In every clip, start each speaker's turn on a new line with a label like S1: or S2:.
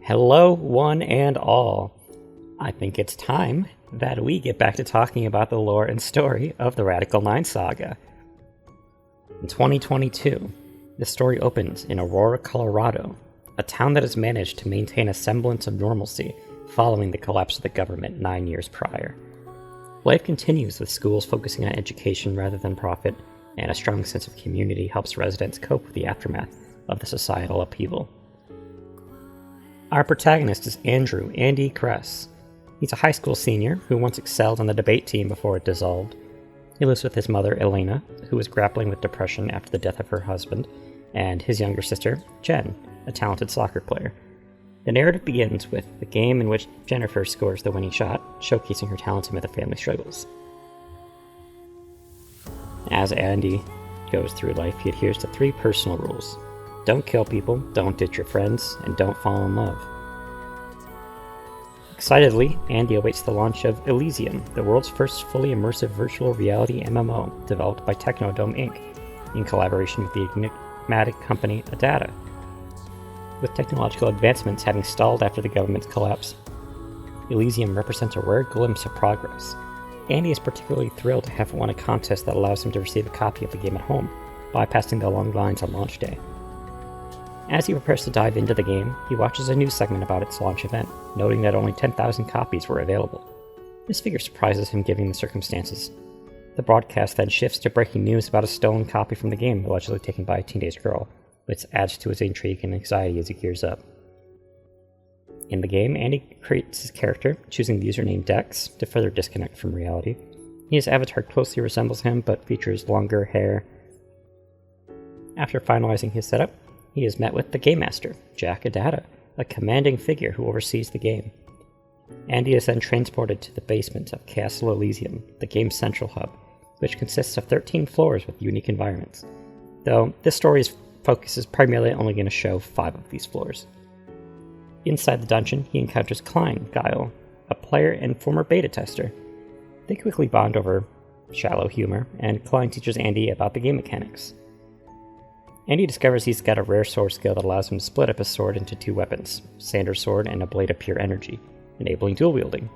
S1: Hello, one and all. I think it's time that we get back to talking about the lore and story of the Radical-9 saga. In 2022, the story opens in Aurora, Colorado, a town that has managed to maintain a semblance of normalcy following the collapse of the government 9 years prior. Life continues with schools focusing on education rather than profit, and a strong sense of community helps residents cope with the aftermath of the societal upheaval. Our protagonist is Andy Kress. He's a high school senior who once excelled on the debate team before it dissolved. He lives with his mother, Elena, who is grappling with depression after the death of her husband, and his younger sister, Jen, a talented soccer player. The narrative begins with the game in which Jennifer scores the winning shot, showcasing her talents amid the family struggles. As Andy goes through life, he adheres to 3 personal rules. Don't kill people, don't ditch your friends, and don't fall in love. Excitedly, Andy awaits the launch of Elysium, the world's first fully immersive virtual reality MMO developed by Technodome Inc. in collaboration with the enigmatic company Adata. With technological advancements having stalled after the government's collapse, Elysium represents a rare glimpse of progress. Andy is particularly thrilled to have won a contest that allows him to receive a copy of the game at home, bypassing the long lines on launch day. As he prepares to dive into the game, he watches a news segment about its launch event, noting that only 10,000 copies were available. This figure surprises him given the circumstances. The broadcast then shifts to breaking news about a stolen copy from the game allegedly taken by a teenage girl, which adds to his intrigue and anxiety as he gears up. In the game, Andy creates his character, choosing the username Dex to further disconnect from reality. His avatar closely resembles him, but features longer hair. After finalizing his setup, he is met with the Game Master, Jack Adata, a commanding figure who oversees the game. Andy is then transported to the basement of Castle Elysium, the game's central hub, which consists of 13 floors with unique environments, though this story's focus is primarily only going to show 5 of these floors. Inside the dungeon, he encounters Klein Guile, a player and former beta tester. They quickly bond over shallow humor, and Klein teaches Andy about the game mechanics. Andy discovers he's got a rare sword skill that allows him to split up his sword into 2 weapons, Sander's sword and a blade of pure energy, enabling dual wielding.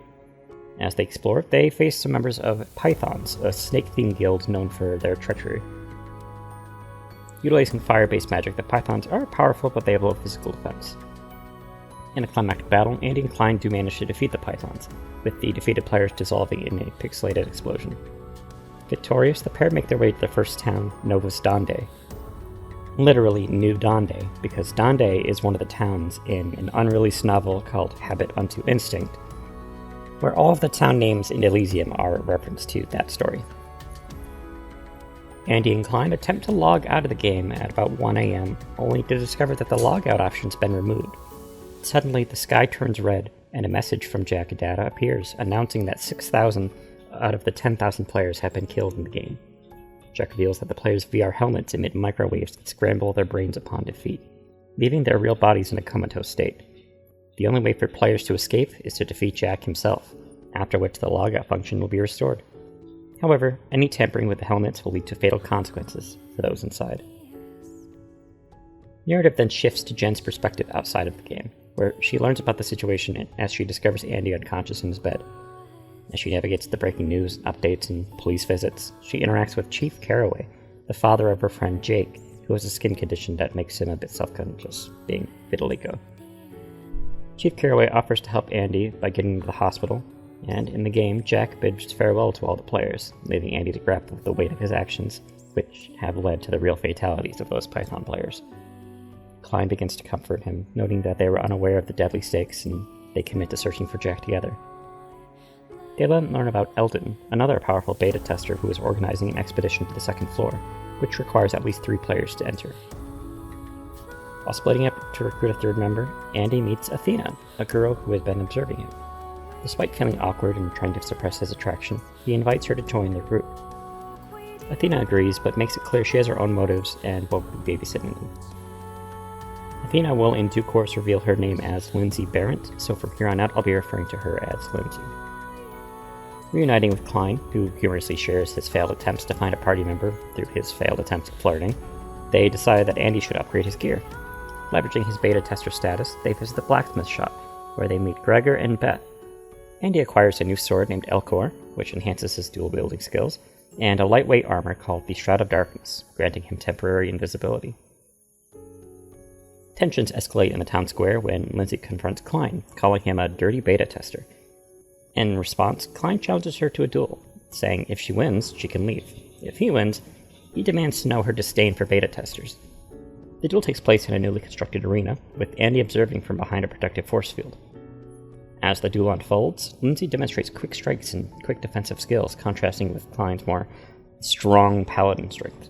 S1: As they explore, they face some members of Pythons, a snake-themed guild known for their treachery. Utilizing fire-based magic, the Pythons are powerful, but they have low physical defense. In a climactic battle, Andy and Klein do manage to defeat the Pythons, with the defeated players dissolving in a pixelated explosion. Victorious, the pair make their way to the first town, Novus Dande. Literally New Dande, because Dande is one of the towns in an unreleased novel called Habit Unto Instinct, where all of the town names in Elysium are a reference to that story. Andy and Klein attempt to log out of the game at about 1 a.m., only to discover that the logout option's been removed. Suddenly, the sky turns red, and a message from Jack Adata appears, announcing that 6,000 out of the 10,000 players have been killed in the game. Jack reveals that the players' VR helmets emit microwaves that scramble their brains upon defeat, leaving their real bodies in a comatose state. The only way for players to escape is to defeat Jack himself, after which the logout function will be restored. However, any tampering with the helmets will lead to fatal consequences for those inside. The narrative then shifts to Jen's perspective outside of the game, where she learns about the situation as she discovers Andy unconscious in his bed. As she navigates the breaking news, updates, and police visits, she interacts with Chief Caraway, the father of her friend Jake, who has a skin condition that makes him a bit self-conscious, being vitiligo. Chief Caraway offers to help Andy by getting him to the hospital, and in the game, Jack bids farewell to all the players, leaving Andy to grapple with the weight of his actions, which have led to the real fatalities of those Python players. Klein begins to comfort him, noting that they were unaware of the deadly stakes, and they commit to searching for Jack together. They then learn about Eldon, another powerful beta tester who is organizing an expedition to the 2nd floor, which requires at least 3 players to enter. While splitting up to recruit a 3rd member, Andy meets Athena, a girl who has been observing him. Despite feeling awkward and trying to suppress his attraction, he invites her to join their group. Athena agrees, but makes it clear she has her own motives and will be babysitting them. Athena will in due course reveal her name as Lindsay Barrett, so from here on out I'll be referring to her as Lindsay. Reuniting with Klein, who humorously shares his failed attempts to find a party member through his failed attempts at flirting, they decide that Andy should upgrade his gear. Leveraging his beta tester status, they visit the blacksmith shop, where they meet Gregor and Beth. Andy acquires a new sword named Elcor, which enhances his dual-wielding skills, and a lightweight armor called the Shroud of Darkness, granting him temporary invisibility. Tensions escalate in the town square when Lindsay confronts Klein, calling him a dirty beta tester. In response, Klein challenges her to a duel, saying if she wins, she can leave. If he wins, he demands to know her disdain for beta testers. The duel takes place in a newly constructed arena, with Andy observing from behind a protective force field. As the duel unfolds, Lindsay demonstrates quick strikes and quick defensive skills, contrasting with Klein's more strong paladin strength.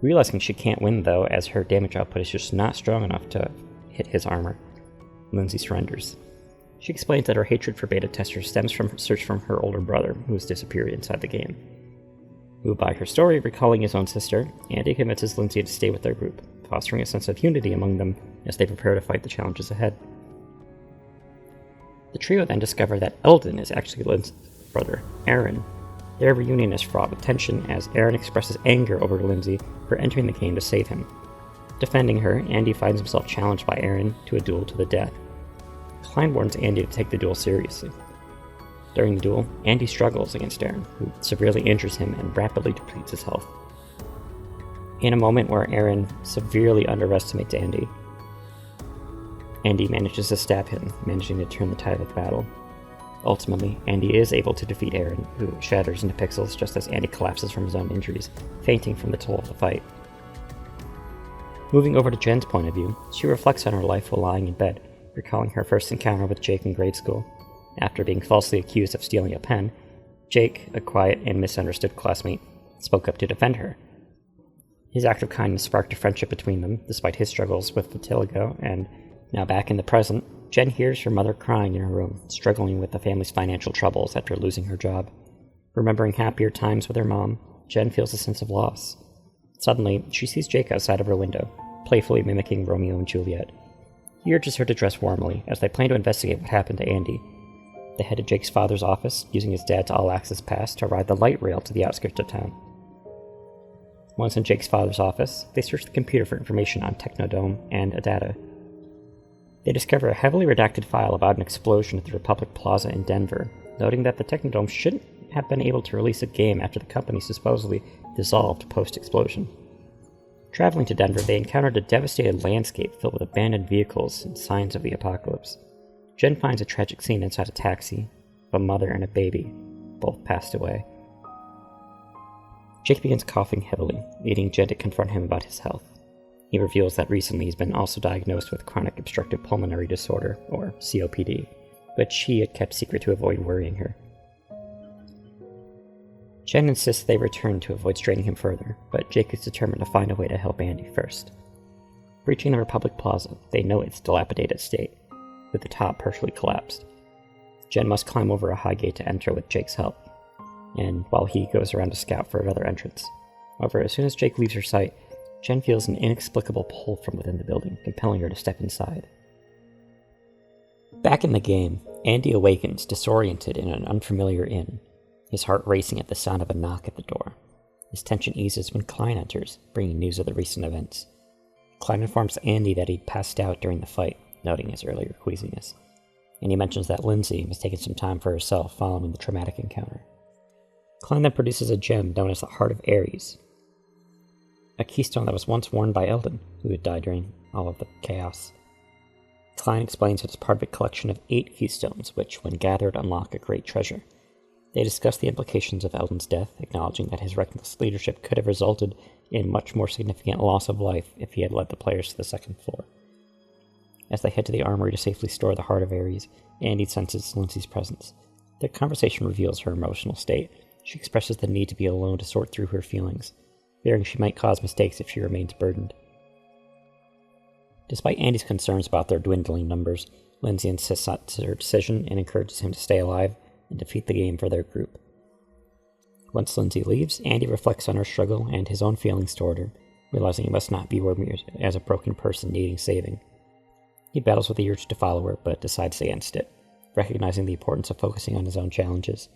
S1: Realizing she can't win, though, as her damage output is just not strong enough to hit his armor, Lindsay surrenders. She explains that her hatred for beta testers stems from her search from her older brother, who has disappeared inside the game. Moved by her story recalling his own sister, Andy convinces Lindsay to stay with their group, fostering a sense of unity among them as they prepare to fight the challenges ahead. The trio then discover that Eldon is actually Lindsay's brother, Aaron. Their reunion is fraught with tension as Aaron expresses anger over Lindsay for entering the game to save him. Defending her, Andy finds himself challenged by Aaron to a duel to the death. Klein warns Andy to take the duel seriously. During the duel, Andy struggles against Aaron, who severely injures him and rapidly depletes his health. In a moment where Aaron severely underestimates Andy, Andy manages to stab him, managing to turn the tide of the battle. Ultimately, Andy is able to defeat Aaron, who shatters into pixels just as Andy collapses from his own injuries, fainting from the toll of the fight. Moving over to Jen's point of view, she reflects on her life while lying in bed, recalling her first encounter with Jake in grade school. After being falsely accused of stealing a pen, Jake, a quiet and misunderstood classmate, spoke up to defend her. His act of kindness sparked a friendship between them, despite his struggles with vitiligo, and now back in the present, Jen hears her mother crying in her room, struggling with the family's financial troubles after losing her job. Remembering happier times with her mom, Jen feels a sense of loss. Suddenly, she sees Jake outside of her window, playfully mimicking Romeo and Juliet. He urges her to dress warmly, as they plan to investigate what happened to Andy. They head to Jake's father's office, using his dad's all-access pass to ride the light rail to the outskirts of town. Once in Jake's father's office, they search the computer for information on Technodome and Adata. They discover a heavily redacted file about an explosion at the Republic Plaza in Denver, noting that the Technodome shouldn't have been able to release a game after the company supposedly dissolved post-explosion. Traveling to Denver, they encountered a devastated landscape filled with abandoned vehicles and signs of the apocalypse. Jen finds a tragic scene inside a taxi, of a mother and a baby, both passed away. Jake begins coughing heavily, leading Jen to confront him about his health. He reveals that recently he's been also diagnosed with chronic obstructive pulmonary disorder, or COPD, which he had kept secret to avoid worrying her. Jen insists they return to avoid straining him further, but Jake is determined to find a way to help Andy first. Reaching the Republic Plaza, they know its dilapidated state, with the top partially collapsed. Jen must climb over a high gate to enter with Jake's help, and while he goes around to scout for another entrance. However, as soon as Jake leaves her sight, Jen feels an inexplicable pull from within the building, compelling her to step inside. Back in the game, Andy awakens disoriented in an unfamiliar inn, his heart racing at the sound of a knock at the door. His tension eases when Klein enters, bringing news of the recent events. Klein informs Andy that he'd passed out during the fight, noting his earlier queasiness, and he mentions that Lindsay was taking some time for herself following the traumatic encounter. Klein then produces a gem known as the Heart of Ares, a keystone that was once worn by Eldon, who had died during all of the chaos. Klein explains it as part of a collection of 8 keystones, which, when gathered, unlock a great treasure. They discuss the implications of Eldon's death, acknowledging that his reckless leadership could have resulted in much more significant loss of life if he had led the players to the second floor. As they head to the armory to safely store the Heart of Ares, Andy senses Lindsay's presence. Their conversation reveals her emotional state. She expresses the need to be alone to sort through her feelings, fearing she might cause mistakes if she remains burdened. Despite Andy's concerns about their dwindling numbers, Lindsay insists on her decision and encourages him to stay alive and defeat the game for their group. Once Lindsay leaves, Andy reflects on her struggle and his own feelings toward her, realizing he must not be remembered as a broken person needing saving. He battles with the urge to follow her, but decides against it, recognizing the importance of focusing on his own challenges.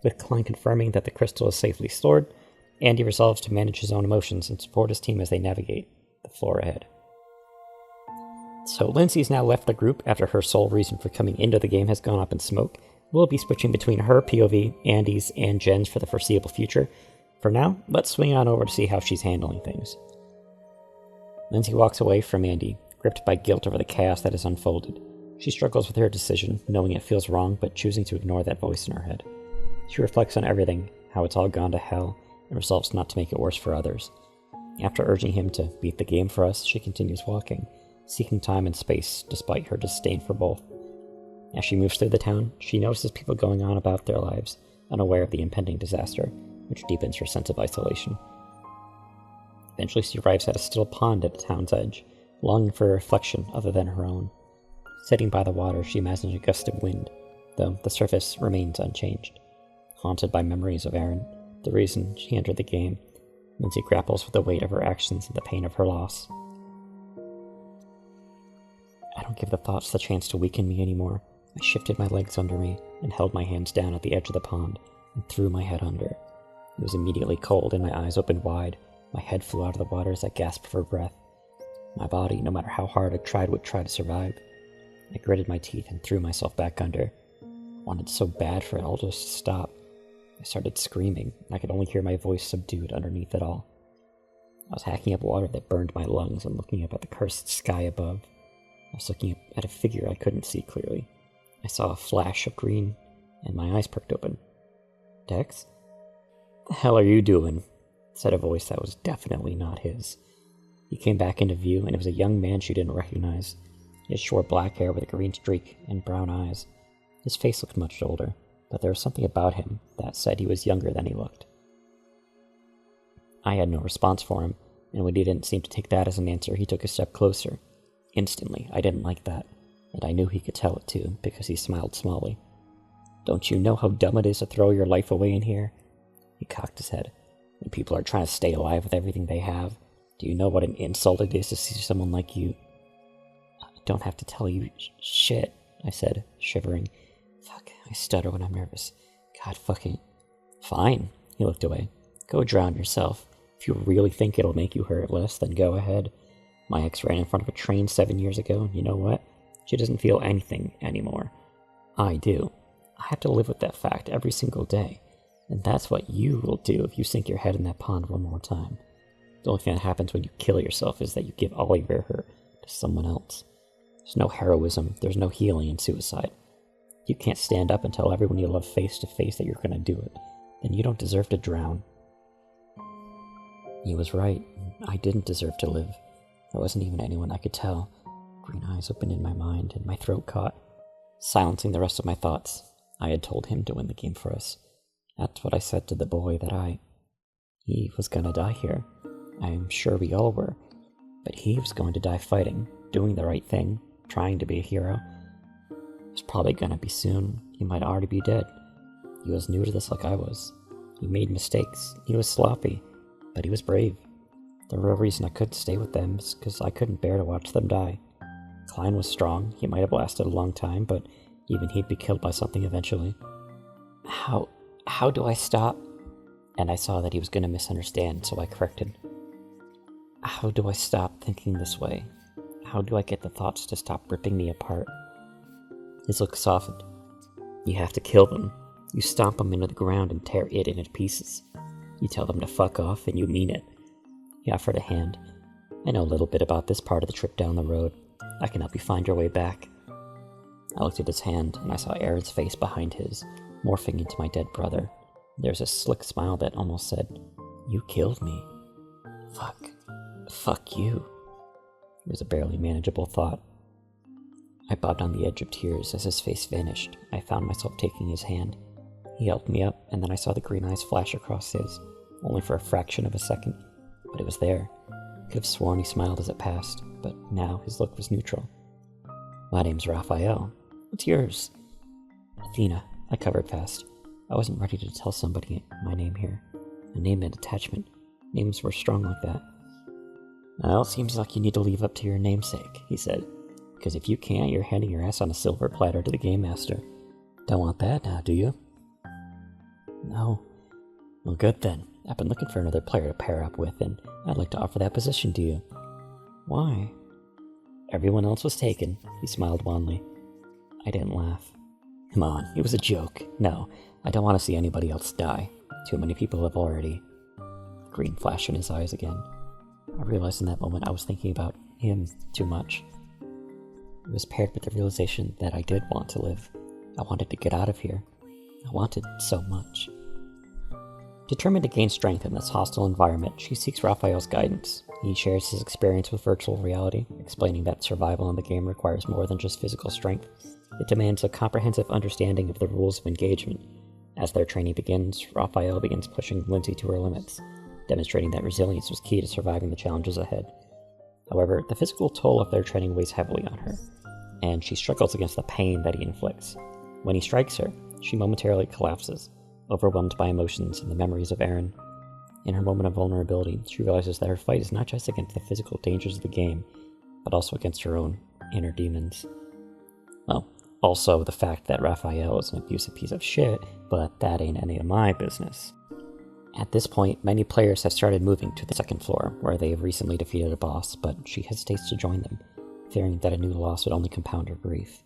S1: With Klein confirming that the crystal is safely stored, Andy resolves to manage his own emotions and support his team as they navigate the floor ahead. So Lindsay's now left the group after her sole reason for coming into the game has gone up in smoke. We'll be switching between her POV, Andy's, and Jen's for the foreseeable future. For now, let's swing on over to see how she's handling things. Lindsay walks away from Andy, gripped by guilt over the chaos that has unfolded. She struggles with her decision, knowing it feels wrong, but choosing to ignore that voice in her head. She reflects on everything, how it's all gone to hell, and resolves not to make it worse for others. After urging him to beat the game for us, she continues walking, seeking time and space despite her disdain for both. As she moves through the town, she notices people going on about their lives, unaware of the impending disaster, which deepens her sense of isolation. Eventually she arrives at a still pond at the town's edge, longing for a reflection other than her own. Sitting by the water, she imagines a gust of wind, though the surface remains unchanged. Haunted by memories of Aaron, the reason she entered the game, Lindsay grapples with the weight of her actions and the pain of her loss. I don't give the thoughts the chance to weaken me anymore. I shifted my legs under me and held my hands down at the edge of the pond and threw my head under. It was immediately cold and my eyes opened wide. My head flew out of the water as I gasped for breath. My body, no matter how hard I tried, would try to survive. I gritted my teeth and threw myself back under. I wanted so bad for it all just to stop. I started screaming, and I could only hear my voice subdued underneath it all. I was hacking up water that burned my lungs and looking up at the cursed sky above. I was looking up at a figure I couldn't see clearly. I saw a flash of green, and my eyes perked open. Dex? What the hell are you doing? Said a voice that was definitely not his. He came back into view, and it was a young man she didn't recognize. He had short black hair with a green streak and brown eyes. His face looked much older, but there was something about him that said he was younger than he looked. I had no response for him, and when he didn't seem to take that as an answer, he took a step closer. Instantly, I didn't like that, and I knew he could tell it too, because he smiled smallly. Don't you know how dumb it is to throw your life away in here? He cocked his head. When people are trying to stay alive with everything they have, do you know what an insult it is to see someone like you? I don't have to tell you shit, I said, shivering. Fuck, I stutter when I'm nervous. God fucking... Fine, he looked away. Go drown yourself. If you really think it'll make you hurt less, then go ahead. My ex ran in front of a train 7 years ago, and you know what? She doesn't feel anything anymore. I do. I have to live with that fact every single day. And that's what you will do if you sink your head in that pond one more time. The only thing that happens when you kill yourself is that you give all of your hurt to someone else. There's no heroism, there's no healing in suicide. If you can't stand up and tell everyone you love face to face that you're going to do it, then you don't deserve to drown. He was right. I didn't deserve to live. There wasn't even anyone I could tell. Green eyes opened in my mind and my throat caught. Silencing the rest of my thoughts, I had told him to win the game for us. That's what I said to the boy that he was gonna die here. I'm sure we all were. But he was going to die fighting, doing the right thing, trying to be a hero. It was probably gonna be soon. He might already be dead. He was new to this like I was. He made mistakes. He was sloppy. But he was brave. The real reason I couldn't stay with them is because I couldn't bear to watch them die. Klein was strong. He might have lasted a long time, but even he'd be killed by something eventually. How do I stop? And I saw that he was going to misunderstand, so I corrected. How do I stop thinking this way? How do I get the thoughts to stop ripping me apart? His look softened. You have to kill them. You stomp them into the ground and tear it into pieces. You tell them to fuck off, and you mean it. He offered a hand. I know a little bit about this part of the trip down the road. I can help you find your way back. I looked at his hand, and I saw Aaron's face behind his, morphing into my dead brother. There's a slick smile that almost said, You killed me. Fuck you. It was a barely manageable thought. I bobbed on the edge of tears as his face vanished. I found myself taking his hand. He helped me up, and then I saw the green eyes flash across his, only for a fraction of a second. But it was there. I could have sworn he smiled as it passed, but now his look was neutral. My name's Raphael. What's yours? Athena. I covered fast. I wasn't ready to tell somebody my name here. A name and attachment. Names were strong like that. Well, seems like you need to leave up to your namesake, he said. Because if you can't, you're handing your ass on a silver platter to the Game Master. Don't want that now, do you? No. Well, good then. I've been looking for another player to pair up with, and I'd like to offer that position to you. Why? Everyone else was taken, he smiled wanly. I didn't laugh. Come on, it was a joke. No, I don't want to see anybody else die. Too many people have already. Green flashed in his eyes again. I realized in that moment I was thinking about him too much. It was paired with the realization that I did want to live. I wanted to get out of here. I wanted so much. Determined to gain strength in this hostile environment, she seeks Raphael's guidance. He shares his experience with virtual reality, explaining that survival in the game requires more than just physical strength. It demands a comprehensive understanding of the rules of engagement. As their training begins, Raphael begins pushing Lindsay to her limits, demonstrating that resilience was key to surviving the challenges ahead. However, the physical toll of their training weighs heavily on her, and she struggles against the pain that he inflicts. When he strikes her, she momentarily collapses, overwhelmed by emotions and the memories of Aaron. In her moment of vulnerability, she realizes that her fight is not just against the physical dangers of the game, but also against her own inner demons. Well, also the fact that Raphael is an abusive piece of shit, but that ain't any of my business. At this point, many players have started moving to the second floor, where they have recently defeated a boss, but she hesitates to join them, fearing that a new loss would only compound her grief.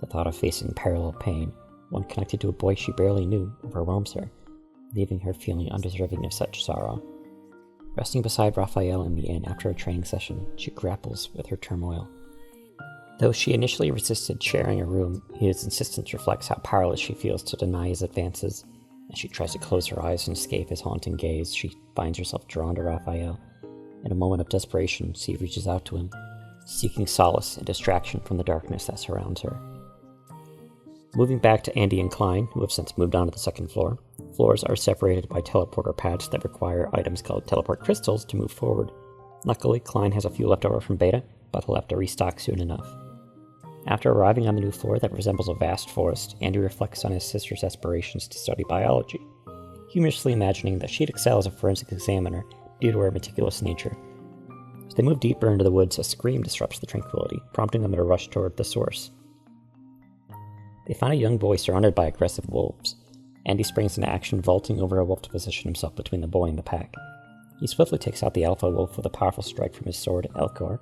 S1: The thought of facing parallel pain, one connected to a boy she barely knew, overwhelms her, leaving her feeling undeserving of such sorrow. Resting beside Raphael in the inn after a training session, she grapples with her turmoil. Though she initially resisted sharing a room, his insistence reflects how powerless she feels to deny his advances. As she tries to close her eyes and escape his haunting gaze, she finds herself drawn to Raphael. In a moment of desperation, she reaches out to him, seeking solace and distraction from the darkness that surrounds her. Moving back to Andy and Klein, who have since moved on to the second floor, floors are separated by teleporter pads that require items called teleport crystals to move forward. Luckily, Klein has a few left over from Beta, but he'll have to restock soon enough. After arriving on the new floor that resembles a vast forest, Andy reflects on his sister's aspirations to study biology, humorously imagining that she'd excel as a forensic examiner due to her meticulous nature. As they move deeper into the woods, a scream disrupts the tranquility, prompting them to rush toward the source. They find a young boy surrounded by aggressive wolves. Andy springs into action, vaulting over a wolf to position himself between the boy and the pack. He swiftly takes out the alpha wolf with a powerful strike from his sword, Elcor.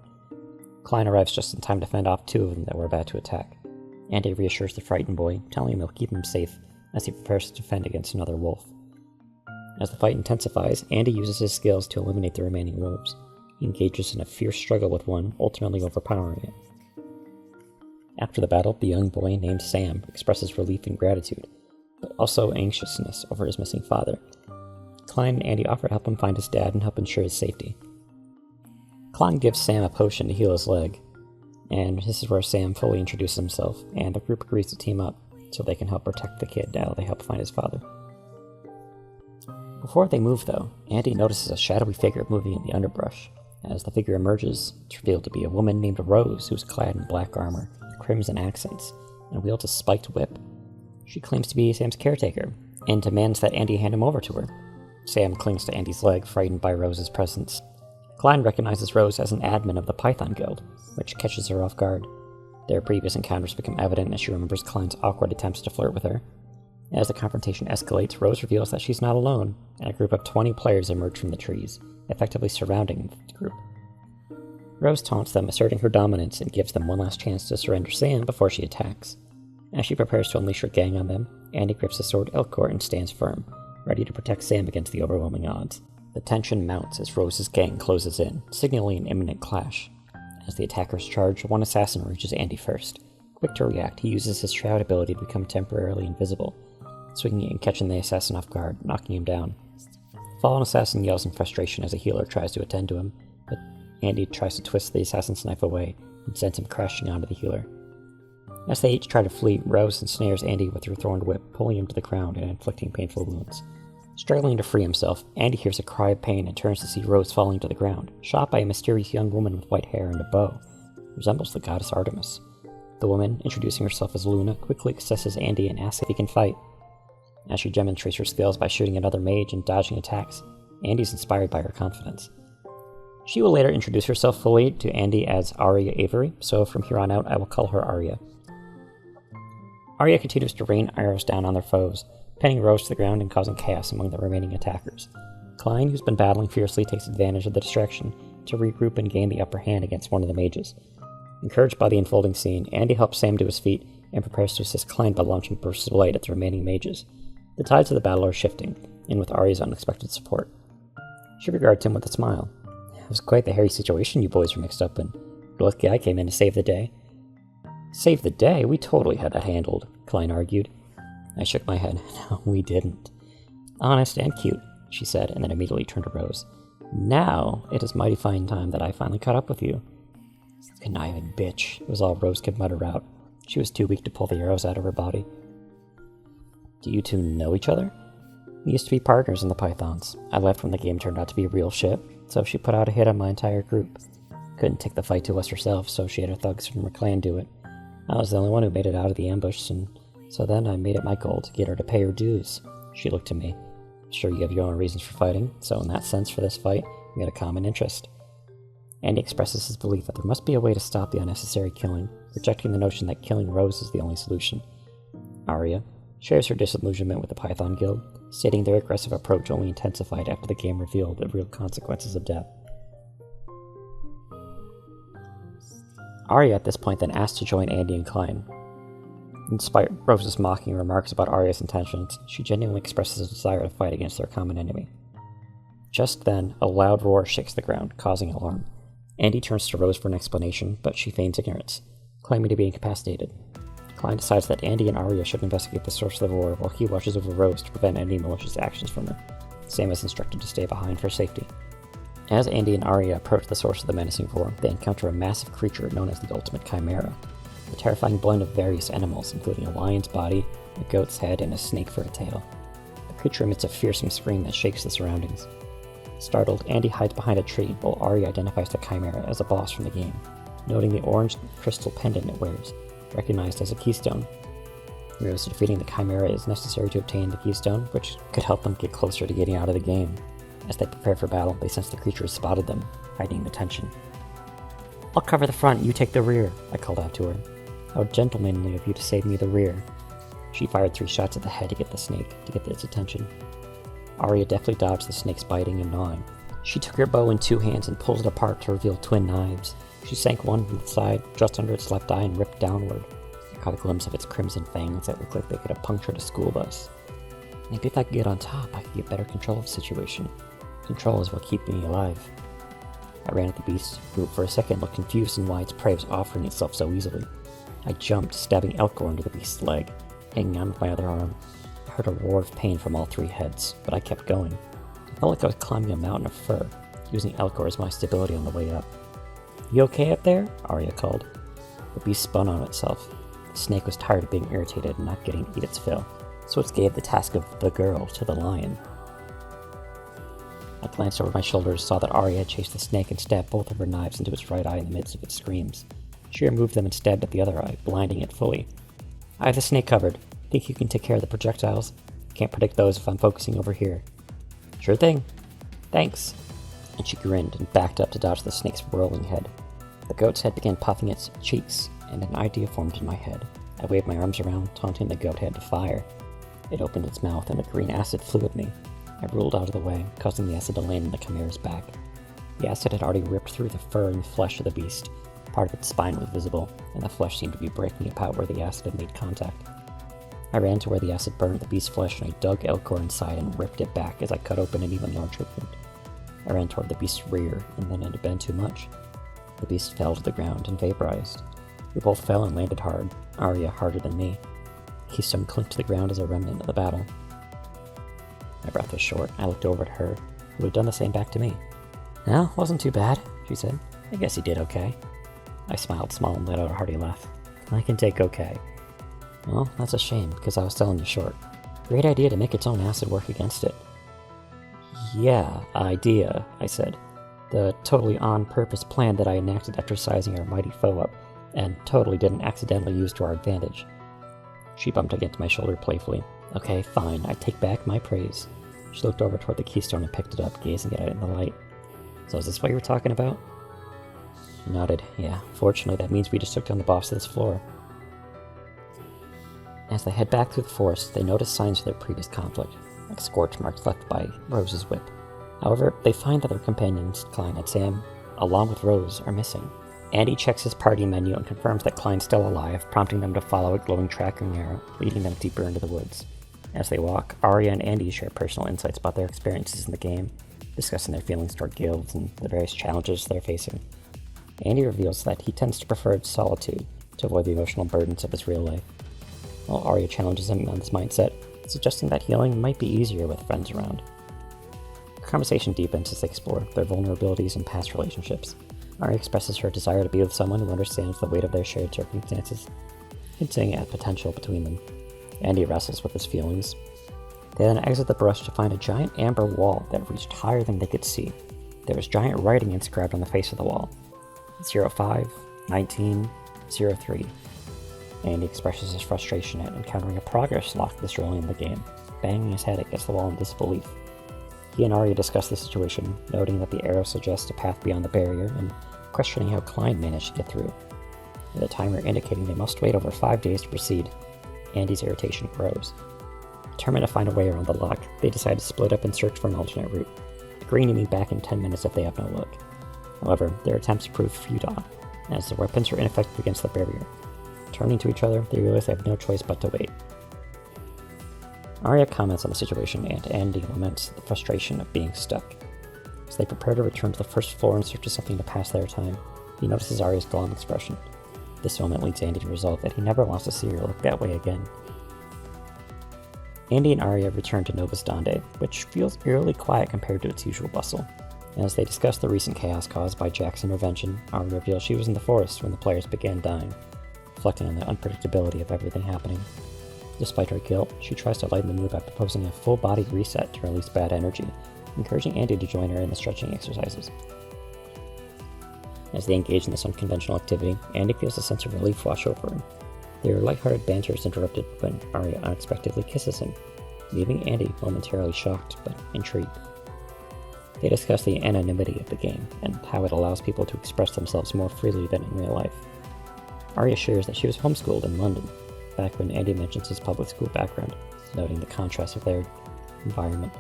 S1: Klein arrives just in time to fend off two of them that were about to attack. Andy reassures the frightened boy, telling him he'll keep him safe as he prepares to defend against another wolf. As the fight intensifies, Andy uses his skills to eliminate the remaining wolves. He engages in a fierce struggle with one, ultimately overpowering it. After the battle, the young boy named Sam expresses relief and gratitude, but also anxiousness over his missing father. Klein and Andy offer to help him find his dad and help ensure his safety. Klein gives Sam a potion to heal his leg, and this is where Sam fully introduces himself, and the group agrees to team up so they can help protect the kid while they help find his father. Before they move, though, Andy notices a shadowy figure moving in the underbrush. As the figure emerges, it's revealed to be a woman named Rose who's clad in black armor, crimson accents, and wields a spiked whip. She claims to be Sam's caretaker, and demands that Andy hand him over to her. Sam clings to Andy's leg, frightened by Rose's presence. Klein recognizes Rose as an admin of the Python Guild, which catches her off guard. Their previous encounters become evident as she remembers Klein's awkward attempts to flirt with her. As the confrontation escalates, Rose reveals that she's not alone, and a group of 20 players emerge from the trees, effectively surrounding the group. Rose taunts them, asserting her dominance, and gives them one last chance to surrender Sam before she attacks. As she prepares to unleash her gang on them, Andy grips his sword Elcor and stands firm, ready to protect Sam against the overwhelming odds. The tension mounts as Rose's gang closes in, signaling an imminent clash. As the attackers charge, one assassin reaches Andy first. Quick to react, he uses his shroud ability to become temporarily invisible, swinging and catching the assassin off guard, knocking him down. The fallen assassin yells in frustration as a healer tries to attend to him, but Andy tries to twist the assassin's knife away and sends him crashing onto the healer. As they each try to flee, Rose ensnares Andy with her thorned whip, pulling him to the ground and inflicting painful wounds. Struggling to free himself, Andy hears a cry of pain and turns to see Rose falling to the ground, shot by a mysterious young woman with white hair and a bow. Resembles the goddess Artemis. The woman, introducing herself as Luna, quickly accesses Andy and asks if he can fight. As she demonstrates her skills by shooting another mage and dodging attacks, Andy's inspired by her confidence. She will later introduce herself fully to Andy as Arya Avery, so from here on out I will call her Arya. Arya continues to rain arrows down on their foes, pinning Rose to the ground and causing chaos among the remaining attackers. Klein, who's been battling fiercely, takes advantage of the distraction to regroup and gain the upper hand against one of the mages. Encouraged by the unfolding scene, Andy helps Sam to his feet and prepares to assist Klein by launching bursts of light at the remaining mages. The tides of the battle are shifting, in with Arya's unexpected support. She regards him with a smile. It was quite the hairy situation you boys were mixed up in. You're lucky I came in to save the day. Save the day? We totally had that handled, Klein argued. I shook my head. No, we didn't. Honest and cute, she said, and then immediately turned to Rose. Now, it is mighty fine time that I finally caught up with you. Conniving bitch, was all Rose could mutter out. She was too weak to pull the arrows out of her body. Do you two know each other? We used to be partners in the Pythons. I left when the game turned out to be real shit, so she put out a hit on my entire group. Couldn't take the fight to us herself, so she had her thugs from her clan do it. I was the only one who made it out of the ambush, and so then I made it my goal to get her to pay her dues. She looked to me. Sure, you have your own reasons for fighting, so in that sense, for this fight, we had a common interest. Andy expresses his belief that there must be a way to stop the unnecessary killing, rejecting the notion that killing Rose is the only solution. Arya shares her disillusionment with the Python Guild, stating their aggressive approach only intensified after the game revealed the real consequences of death. Arya at this point then asked to join Andy and Klein. Despite Rose's mocking remarks about Arya's intentions, she genuinely expresses a desire to fight against their common enemy. Just then, a loud roar shakes the ground, causing alarm. Andy turns to Rose for an explanation, but she feigns ignorance, claiming to be incapacitated. Klein decides that Andy and Arya should investigate the source of the roar while he watches over Rose to prevent any malicious actions from her. Sam is instructed to stay behind for safety. As Andy and Arya approach the source of the menacing roar, they encounter a massive creature known as the Ultimate Chimera, a terrifying blend of various animals, including a lion's body, a goat's head, and a snake for a tail. The creature emits a fearsome scream that shakes the surroundings. Startled, Andy hides behind a tree while Arya identifies the Chimera as a boss from the game, noting the orange crystal pendant it wears, recognized as a keystone. Realizes defeating the Chimera is necessary to obtain the keystone, which could help them get closer to getting out of the game. As they prepare for battle, they sense the creature has spotted them, heightening the tension. I'll cover the front, you take the rear, I called out to her. How gentlemanly of you to save me the rear. She fired 3 shots at the head to get its attention. Arya deftly dodged the snake's biting and gnawing. She took her bow in 2 hands and pulled it apart to reveal twin knives. She sank one from the side, just under its left eye, and ripped downward. I caught a glimpse of its crimson fangs that looked like they could have punctured a school bus. Maybe if I could get on top, I could get better control of the situation. Control is what keeps me alive. I ran at the beast, who for a second looked confused in why its prey was offering itself so easily. I jumped, stabbing Elcor into the beast's leg, hanging on with my other arm. I heard a roar of pain from all 3 heads, but I kept going. I felt like I was climbing a mountain of fur, using Elcor as my stability on the way up. You okay up there? Arya called. The beast spun on itself. The snake was tired of being irritated and not getting to eat its fill, so it gave the task of the girl to the lion. I glanced over my shoulders, saw that Arya had chased the snake and stabbed both of her knives into its right eye in the midst of its screams. She removed them and stabbed at the other eye, blinding it fully. I have the snake covered. Think you can take care of the projectiles? Can't predict those if I'm focusing over here. Sure thing. Thanks. And she grinned and backed up to dodge the snake's whirling head. The goat's head began puffing its cheeks, and an idea formed in my head. I waved my arms around, taunting the goat head to fire. It opened its mouth, and the green acid flew at me. I rolled out of the way, causing the acid to land in the Chimera's back. The acid had already ripped through the fur and flesh of the beast. Part of its spine was visible, and the flesh seemed to be breaking apart where the acid had made contact. I ran to where the acid burned the beast's flesh, and I dug Elcor inside and ripped it back as I cut open an even larger wound. I ran toward the beast's rear, and then it had been too much. The beast fell to the ground and vaporized. We both fell and landed hard, Arya harder than me. Keystone clinked to the ground as a remnant of the battle. My breath was short. I looked over at her, who had done the same back to me. Well, wasn't too bad, she said. I guess he did okay. I smiled small and let out a hearty laugh. I can take okay. Well, that's a shame, because I was selling you short. Great idea to make its own acid work against it. Yeah, idea, I said. The totally on-purpose plan that I enacted after sizing our mighty foe up, and totally didn't accidentally use to our advantage. She bumped against my shoulder playfully. Okay, fine, I take back my praise. She looked over toward the keystone and picked it up, gazing at it in the light. So is this what you were talking about? I nodded. Yeah, fortunately that means we just took down the boss of this floor. As they head back through the forest, they notice signs of their previous conflict, like scorch marks left by Rose's whip. However, they find that their companions, Klein and Sam, along with Rose, are missing. Andy checks his party menu and confirms that Klein's still alive, prompting them to follow a glowing tracking arrow, leading them deeper into the woods. As they walk, Arya and Andy share personal insights about their experiences in the game, discussing their feelings toward guilds and the various challenges they're facing. Andy reveals that he tends to prefer solitude to avoid the emotional burdens of his real life, while Arya challenges him on his mindset, suggesting that healing might be easier with friends around. The conversation deepens as they explore their vulnerabilities and past relationships. Arya expresses her desire to be with someone who understands the weight of their shared circumstances, hinting at potential between them. Andy wrestles with his feelings. They then exit the brush to find a giant amber wall that reached higher than they could see. There was giant writing inscribed on the face of the wall. 05, 19, 03. Andy expresses his frustration at encountering a progress lock this early in the game, banging his head against the wall in disbelief. He and Arya discuss the situation, noting that the arrow suggests a path beyond the barrier and questioning how Klein managed to get through. With a timer indicating they must wait over 5 days to proceed, Andy's irritation grows. Determined to find a way around the lock, they decide to split up and search for an alternate route, agreeing to meet back in 10 minutes if they have no luck. However, their attempts prove futile, as their weapons are ineffective against the barrier. Turning to each other, they realize they have no choice but to wait. Arya comments on the situation, and Andy laments the frustration of being stuck. As they prepare to return to the first floor in search of something to pass their time, he notices Arya's glum expression. This moment leads Andy to resolve that he never wants to see her look that way again. Andy and Arya return to Novus Dande, which feels eerily quiet compared to its usual bustle. As they discuss the recent chaos caused by Jack's intervention, Arya reveals she was in the forest when the players began dying, reflecting on the unpredictability of everything happening. Despite her guilt, she tries to lighten the mood by proposing a full-body reset to release bad energy, encouraging Andy to join her in the stretching exercises. As they engage in this unconventional activity, Andy feels a sense of relief wash over him. Their lighthearted banter is interrupted when Arya unexpectedly kisses him, leaving Andy momentarily shocked but intrigued. They discuss the anonymity of the game and how it allows people to express themselves more freely than in real life. Arya shares that she was homeschooled in London, back when Andy mentions his public school background, noting the contrast of their environment.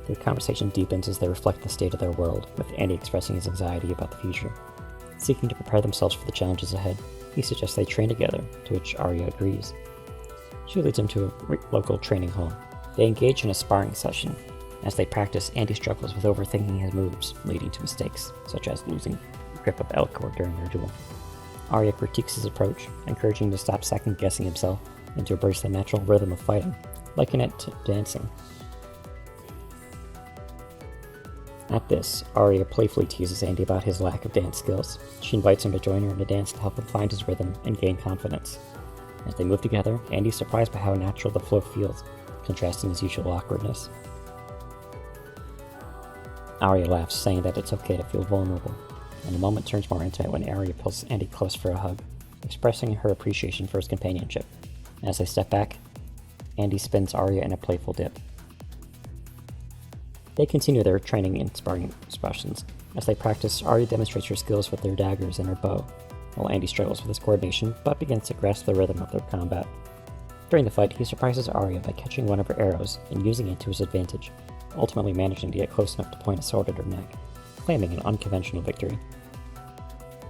S1: The conversation deepens as they reflect the state of their world, with Andy expressing his anxiety about the future. Seeking to prepare themselves for the challenges ahead, he suggests they train together, to which Arya agrees. She leads him to a local training hall. They engage in a sparring session. As they practice, Andy struggles with overthinking his moves, leading to mistakes, such as losing grip of Elcor during their duel. Arya critiques his approach, encouraging him to stop second-guessing himself and to embrace the natural rhythm of fighting, liken it to dancing. At this, Arya playfully teases Andy about his lack of dance skills. She invites him to join her in a dance to help him find his rhythm and gain confidence. As they move together, Andy's surprised by how natural the flow feels, contrasting his usual awkwardness. Arya laughs, saying that it's okay to feel vulnerable, and the moment turns more intimate when Arya pulls Andy close for a hug, expressing her appreciation for his companionship. As they step back, Andy spins Arya in a playful dip. They continue their training in sparring expressions. As they practice, Arya demonstrates her skills with their daggers and her bow, while Andy struggles with his coordination but begins to grasp the rhythm of their combat. During the fight, he surprises Arya by catching one of her arrows and using it to his advantage, ultimately managing to get close enough to point a sword at her neck, claiming an unconventional victory.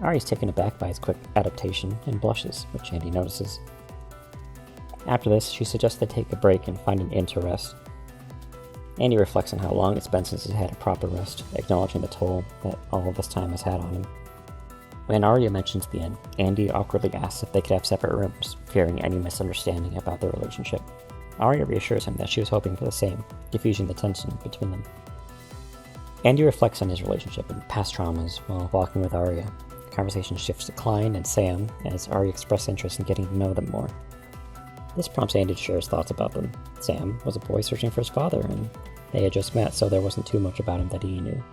S1: Arya is taken aback by his quick adaptation and blushes, which Andy notices. After this, she suggests they take a break and find an inn to rest. Andy reflects on how long it's been since he's had a proper rest, acknowledging the toll that all of this time has had on him. When Arya mentions the inn, Andy awkwardly asks if they could have separate rooms, fearing any misunderstanding about their relationship. Arya reassures him that she was hoping for the same, diffusing the tension between them. Andy reflects on his relationship and past traumas while walking with Arya. The conversation shifts to Klein and Sam as Arya expresses interest in getting to know them more. This prompts Andy to share his thoughts about them. Sam was a boy searching for his father, and they had just met, so there wasn't too much about him that he knew.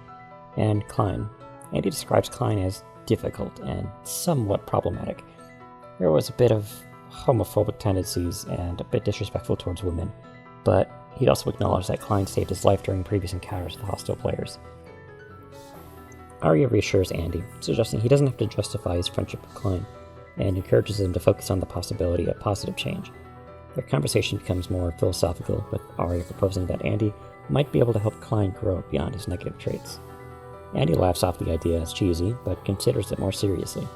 S1: And Klein. Andy describes Klein as difficult and somewhat problematic. There was a bit of homophobic tendencies and a bit disrespectful towards women, but he'd also acknowledged that Klein saved his life during previous encounters with hostile players. Arya reassures Andy, suggesting he doesn't have to justify his friendship with Klein, and encourages him to focus on the possibility of positive change. Their conversation becomes more philosophical, with Arya proposing that Andy might be able to help Klein grow beyond his negative traits. Andy laughs off the idea as cheesy, but considers it more seriously.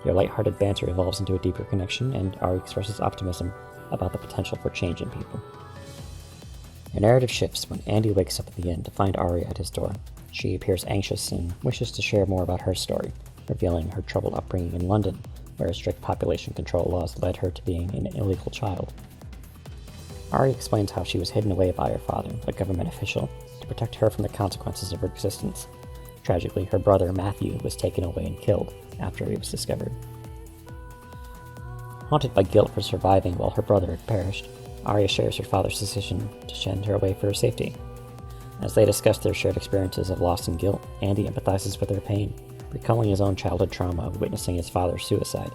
S1: Their lighthearted banter evolves into a deeper connection, and Ari expresses optimism about the potential for change in people. The narrative shifts when Andy wakes up at the end to find Ari at his door. She appears anxious and wishes to share more about her story, revealing her troubled upbringing in London, where strict population control laws led her to being an illegal child. Ari explains how she was hidden away by her father, a government official, to protect her from the consequences of her existence. Tragically, her brother Matthew was taken away and killed after he was discovered. Haunted by guilt for surviving while her brother had perished, Arya shares her father's decision to send her away for her safety. As they discuss their shared experiences of loss and guilt, Andy empathizes with their pain, recalling his own childhood trauma of witnessing his father's suicide.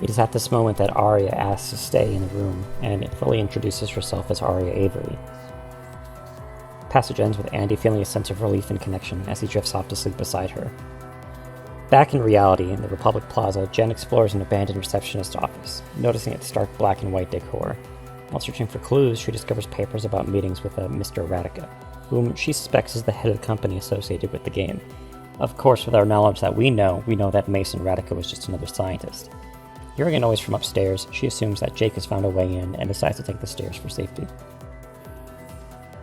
S1: It is at this moment that Arya asks to stay in the room, and it fully introduces herself as Arya Avery. The passage ends with Andy feeling a sense of relief and connection as he drifts off to sleep beside her. Back in reality, in the Republic Plaza, Jen explores an abandoned receptionist office, noticing its stark black and white decor. While searching for clues, she discovers papers about meetings with a Mr. Radica, whom she suspects is the head of the company associated with the game. Of course, with our knowledge that we know that Mason Radica was just another scientist. Hearing a noise from upstairs, she assumes that Jake has found a way in and decides to take the stairs for safety.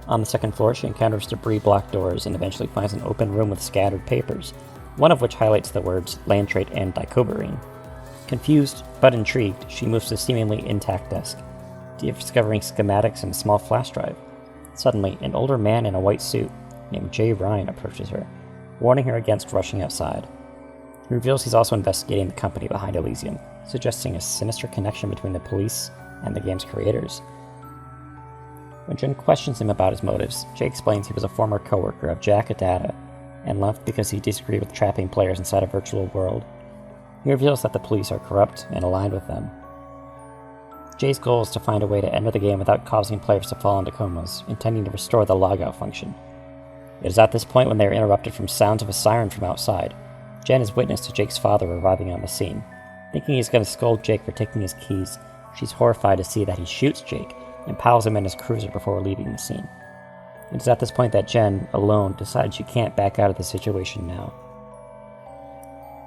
S1: On the second floor, she encounters debris-blocked doors and eventually finds an open room with scattered papers, one of which highlights the words Lantrate and Dicoberine. Confused but intrigued, she moves to a seemingly intact desk, discovering schematics and a small flash drive. Suddenly, an older man in a white suit, named Jay Ryan, approaches her, warning her against rushing outside. He reveals he's also investigating the company behind Elysium, suggesting a sinister connection between the police and the game's creators. When Jen questions him about his motives, Jay explains he was a former co-worker of Jack Adata and left because he disagreed with trapping players inside a virtual world. He reveals that the police are corrupt and aligned with them. Jay's goal is to find a way to enter the game without causing players to fall into comas, intending to restore the logout function. It is at this point when they are interrupted from sounds of a siren from outside. Jen is witness to Jake's father arriving on the scene. Thinking he's going to scold Jake for taking his keys, she's horrified to see that he shoots Jake and piles him in his cruiser before leaving the scene. It is at this point that Jen, alone, decides she can't back out of the situation now.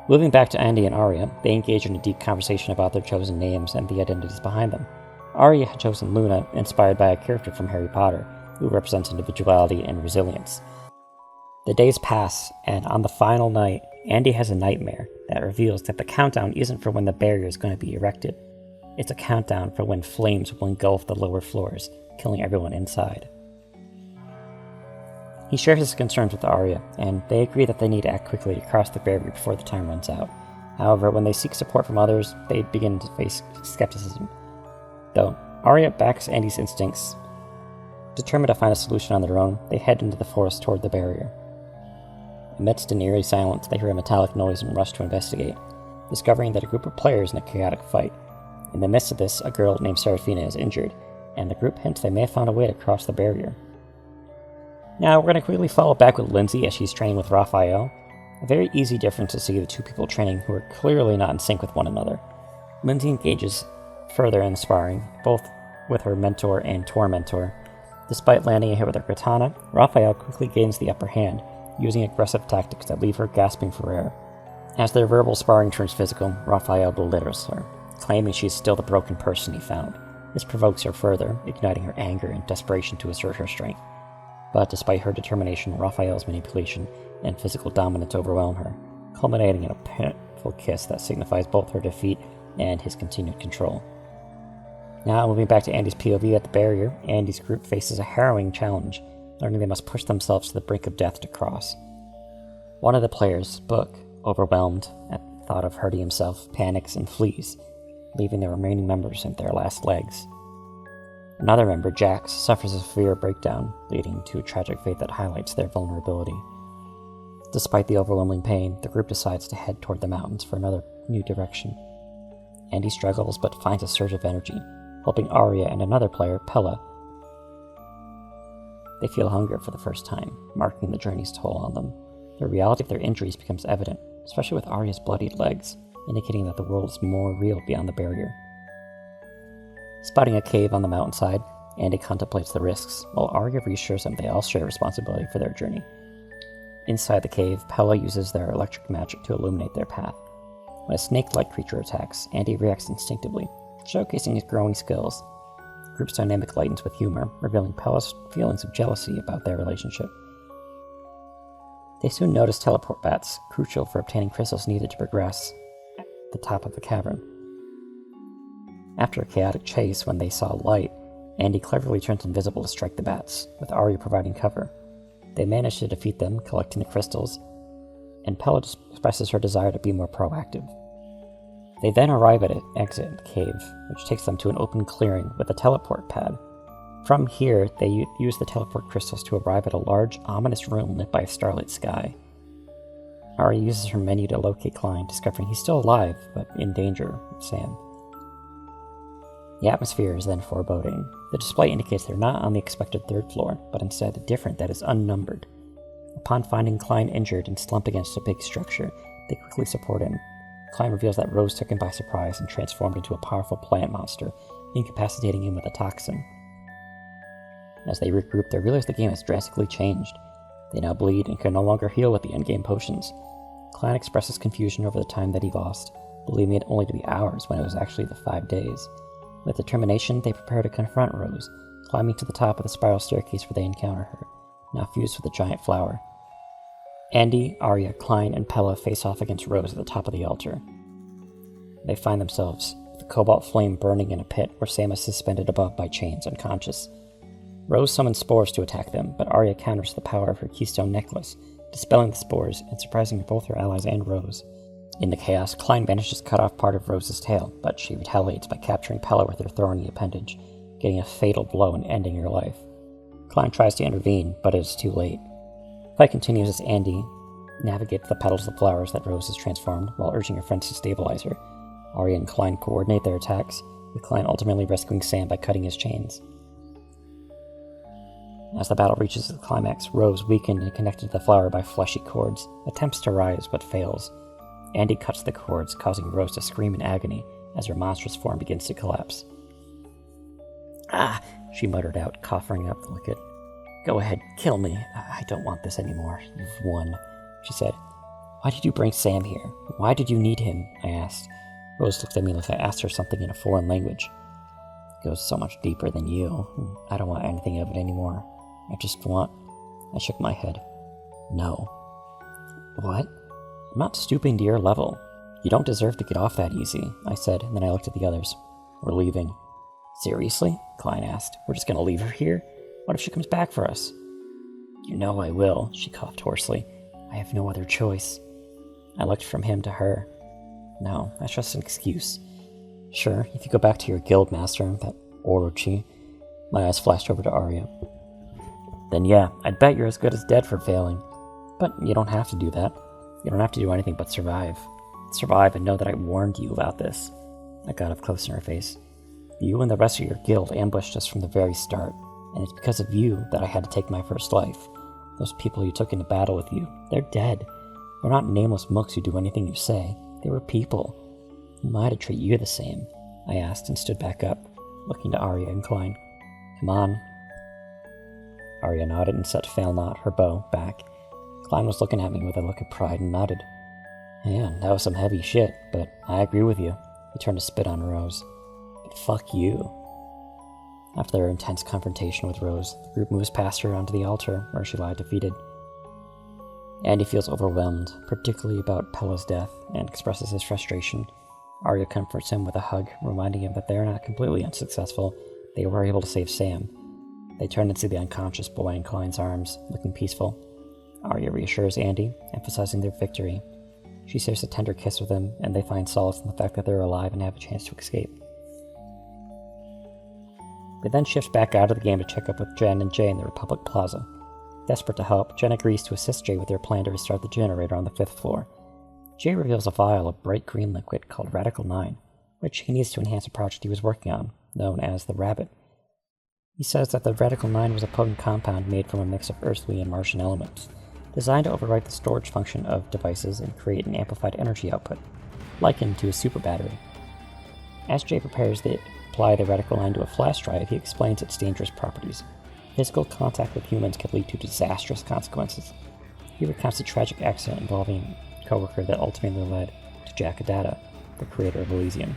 S1: Moving back to Andy and Arya, they engage in a deep conversation about their chosen names and the identities behind them. Arya had chosen Luna, inspired by a character from Harry Potter, who represents individuality and resilience. The days pass, and on the final night, Andy has a nightmare that reveals that the countdown isn't for when the barrier is going to be erected. It's a countdown for when flames will engulf the lower floors, killing everyone inside. He shares his concerns with Arya, and they agree that they need to act quickly to cross the barrier before the time runs out. However, when they seek support from others, they begin to face skepticism. Though Arya backs Andy's instincts, determined to find a solution on their own, they head into the forest toward the barrier. Amidst an eerie silence, they hear a metallic noise and rush to investigate, discovering that a group of players in a chaotic fight. In the midst of this, a girl named Serafina is injured, and the group hints they may have found a way to cross the barrier. Now, we're going to quickly follow back with Lindsay as she's training with Raphael. A very easy difference to see the two people training who are clearly not in sync with one another. Lindsay engages further in sparring, both with her mentor and tormentor. Despite landing a hit with her katana, Raphael quickly gains the upper hand, using aggressive tactics that leave her gasping for air. As their verbal sparring turns physical, Raphael belittles her, claiming she's still the broken person he found. This provokes her further, igniting her anger and desperation to assert her strength. But despite her determination, Raphael's manipulation and physical dominance overwhelm her, culminating in a painful kiss that signifies both her defeat and his continued control. Now, moving back to Andy's POV at the barrier, Andy's group faces a harrowing challenge, learning they must push themselves to the brink of death to cross. One of the players, Book, overwhelmed at the thought of hurting himself, panics and flees, leaving the remaining members at their last legs. Another member, Jax, suffers a severe breakdown, leading to a tragic fate that highlights their vulnerability. Despite the overwhelming pain, the group decides to head toward the mountains for another new direction. Andy struggles but finds a surge of energy, helping Arya and another player, Pella. They feel hunger for the first time, marking the journey's toll on them. The reality of their injuries becomes evident, especially with Arya's bloodied legs, indicating that the world is more real beyond the barrier. Spotting a cave on the mountainside, Andy contemplates the risks, while Arya reassures them they all share responsibility for their journey. Inside the cave, Pella uses their electric magic to illuminate their path. When a snake-like creature attacks, Andy reacts instinctively, showcasing his growing skills. The group's dynamic lightens with humor, revealing Pella's feelings of jealousy about their relationship. They soon notice teleport bats, crucial for obtaining crystals needed to progress at the top of the cavern. After a chaotic chase, when they saw light, Andy cleverly turns invisible to strike the bats, with Arya providing cover. They manage to defeat them, collecting the crystals, and Pella expresses her desire to be more proactive. They then arrive at an exit in the cave, which takes them to an open clearing with a teleport pad. From here, they use the teleport crystals to arrive at a large, ominous room lit by a starlit sky. Arya uses her menu to locate Klein, discovering he's still alive, but in danger of Sam. The atmosphere is then foreboding. The display indicates they're not on the expected third floor, but instead a different that is unnumbered. Upon finding Klein injured and slumped against a big structure, they quickly support him. Klein reveals that Rose took him by surprise and transformed into a powerful plant monster, incapacitating him with a toxin. As they regroup, they realize the game has drastically changed. They now bleed and can no longer heal with the endgame potions. Klein expresses confusion over the time that he lost, believing it only to be hours when it was actually the 5 days. With determination, they prepare to confront Rose, climbing to the top of the spiral staircase where they encounter her, now fused with a giant flower. Andy, Arya, Klein, and Pella face off against Rose at the top of the altar. They find themselves with the cobalt flame burning in a pit where Sam is suspended above by chains, unconscious. Rose summons spores to attack them, but Arya counters the power of her keystone necklace, dispelling the spores and surprising both her allies and Rose. In the chaos, Klein manages to cut off part of Rose's tail, but she retaliates by capturing Pella with her thorny appendage, getting a fatal blow and ending her life. Klein tries to intervene, but it is too late. The fight continues as Andy navigates the petals of flowers that Rose has transformed, while urging her friends to stabilize her. Arya and Klein coordinate their attacks, with Klein ultimately rescuing Sam by cutting his chains. As the battle reaches its climax, Rose, weakened and connected to the flower by fleshy cords, attempts to rise but fails. Andy cuts the cords, causing Rose to scream in agony as her monstrous form begins to collapse. "Ah!" she muttered out, coughing up the liquid. "Go ahead, kill me. I don't want this anymore. You've won," she said. "Why did you bring Sam here? Why did you need him?" I asked. Rose looked at me like I asked her something in a foreign language. "It goes so much deeper than you. I don't want anything of it anymore. I shook my head. "No." "What?" "I'm not stooping to your level. You don't deserve to get off that easy," I said, and then I looked at the others. "We're leaving." "Seriously?" Klein asked. "We're just gonna leave her here? What if she comes back for us?" "You know I will," she coughed hoarsely. "I have no other choice." I looked from him to her. "No, that's just an excuse. Sure, if you go back to your guild master, that Orochi." My eyes flashed over to Arya. "Then yeah, I'd bet you're as good as dead for failing. But you don't have to do that. You don't have to do anything but survive. Survive and know that I warned you about this." I got up close in her face. "You and the rest of your guild ambushed us from the very start, and it's because of you that I had to take my first life. Those people you took into battle with you, they're dead. They're not nameless mooks who do anything you say. They were people. Who am I to treat you the same?" I asked and stood back up, looking to Arya and Klein. "Come on." Arya nodded and set Failnaught, her bow, back. Klein was looking at me with a look of pride and nodded. "Man, that was some heavy shit, but I agree with you." He turned to spit on Rose. "But fuck you." After their intense confrontation with Rose, the group moves past her onto the altar, where she lied defeated. Andy feels overwhelmed, particularly about Pella's death, and expresses his frustration. Arya comforts him with a hug, reminding him that they are not completely unsuccessful. They were able to save Sam. They turn and see the unconscious boy in Klein's arms, looking peaceful. Arya reassures Andy, emphasizing their victory. She shares a tender kiss with him, and they find solace in the fact that they're alive and have a chance to escape. We then shift back out of the game to check up with Jen and Jay in the Republic Plaza. Desperate to help, Jen agrees to assist Jay with their plan to restart the generator on the 5th floor. Jay reveals a vial of bright green liquid called Radical-9, which he needs to enhance a project he was working on, known as the Rabbit. He says that the Radical-9 was a potent compound made from a mix of earthly and Martian elements, designed to override the storage function of devices and create an amplified energy output, likened to a super battery. As Jay prepares to apply the Radical-9 to a flash drive, he explains its dangerous properties. Physical contact with humans can lead to disastrous consequences. He recounts a tragic accident involving a coworker that ultimately led to Jack Adata, the creator of Elysium.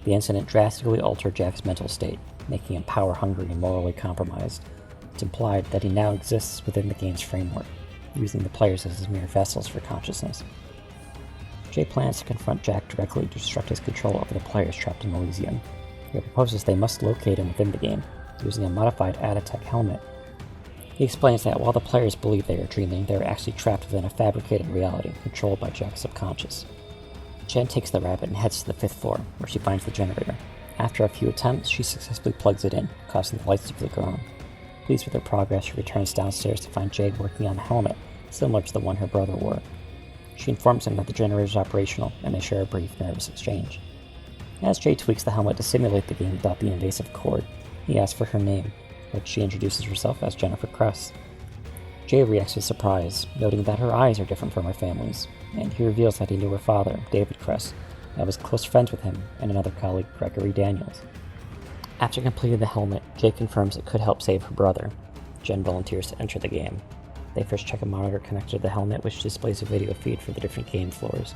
S1: The incident drastically altered Jack's mental state, making him power-hungry and morally compromised. It's implied that he now exists within the game's framework, using the players as mere vessels for consciousness. Jay plans to confront Jack directly to disrupt his control over the players trapped in Elysium. He proposes they must locate him within the game, using a modified Adata helmet. He explains that while the players believe they are dreaming, they are actually trapped within a fabricated reality controlled by Jack's subconscious. Jen takes the rabbit and heads to the 5th floor, where she finds the generator. After a few attempts, she successfully plugs it in, causing the lights to flicker on. Pleased with her progress, she returns downstairs to find Jay working on a helmet, similar to the one her brother wore. She informs him that the generator is operational, and they share a brief, nervous exchange. As Jay tweaks the helmet to simulate the game without the invasive cord, he asks for her name, but she introduces herself as Jennifer Kress. Jay reacts with surprise, noting that her eyes are different from her family's, and he reveals that he knew her father, David Kress, and was close friends with him and another colleague, Gregory Daniels. After completing the helmet, Jay confirms it could help save her brother. Jen volunteers to enter the game. They first check a monitor connected to the helmet, which displays a video feed for the different game floors.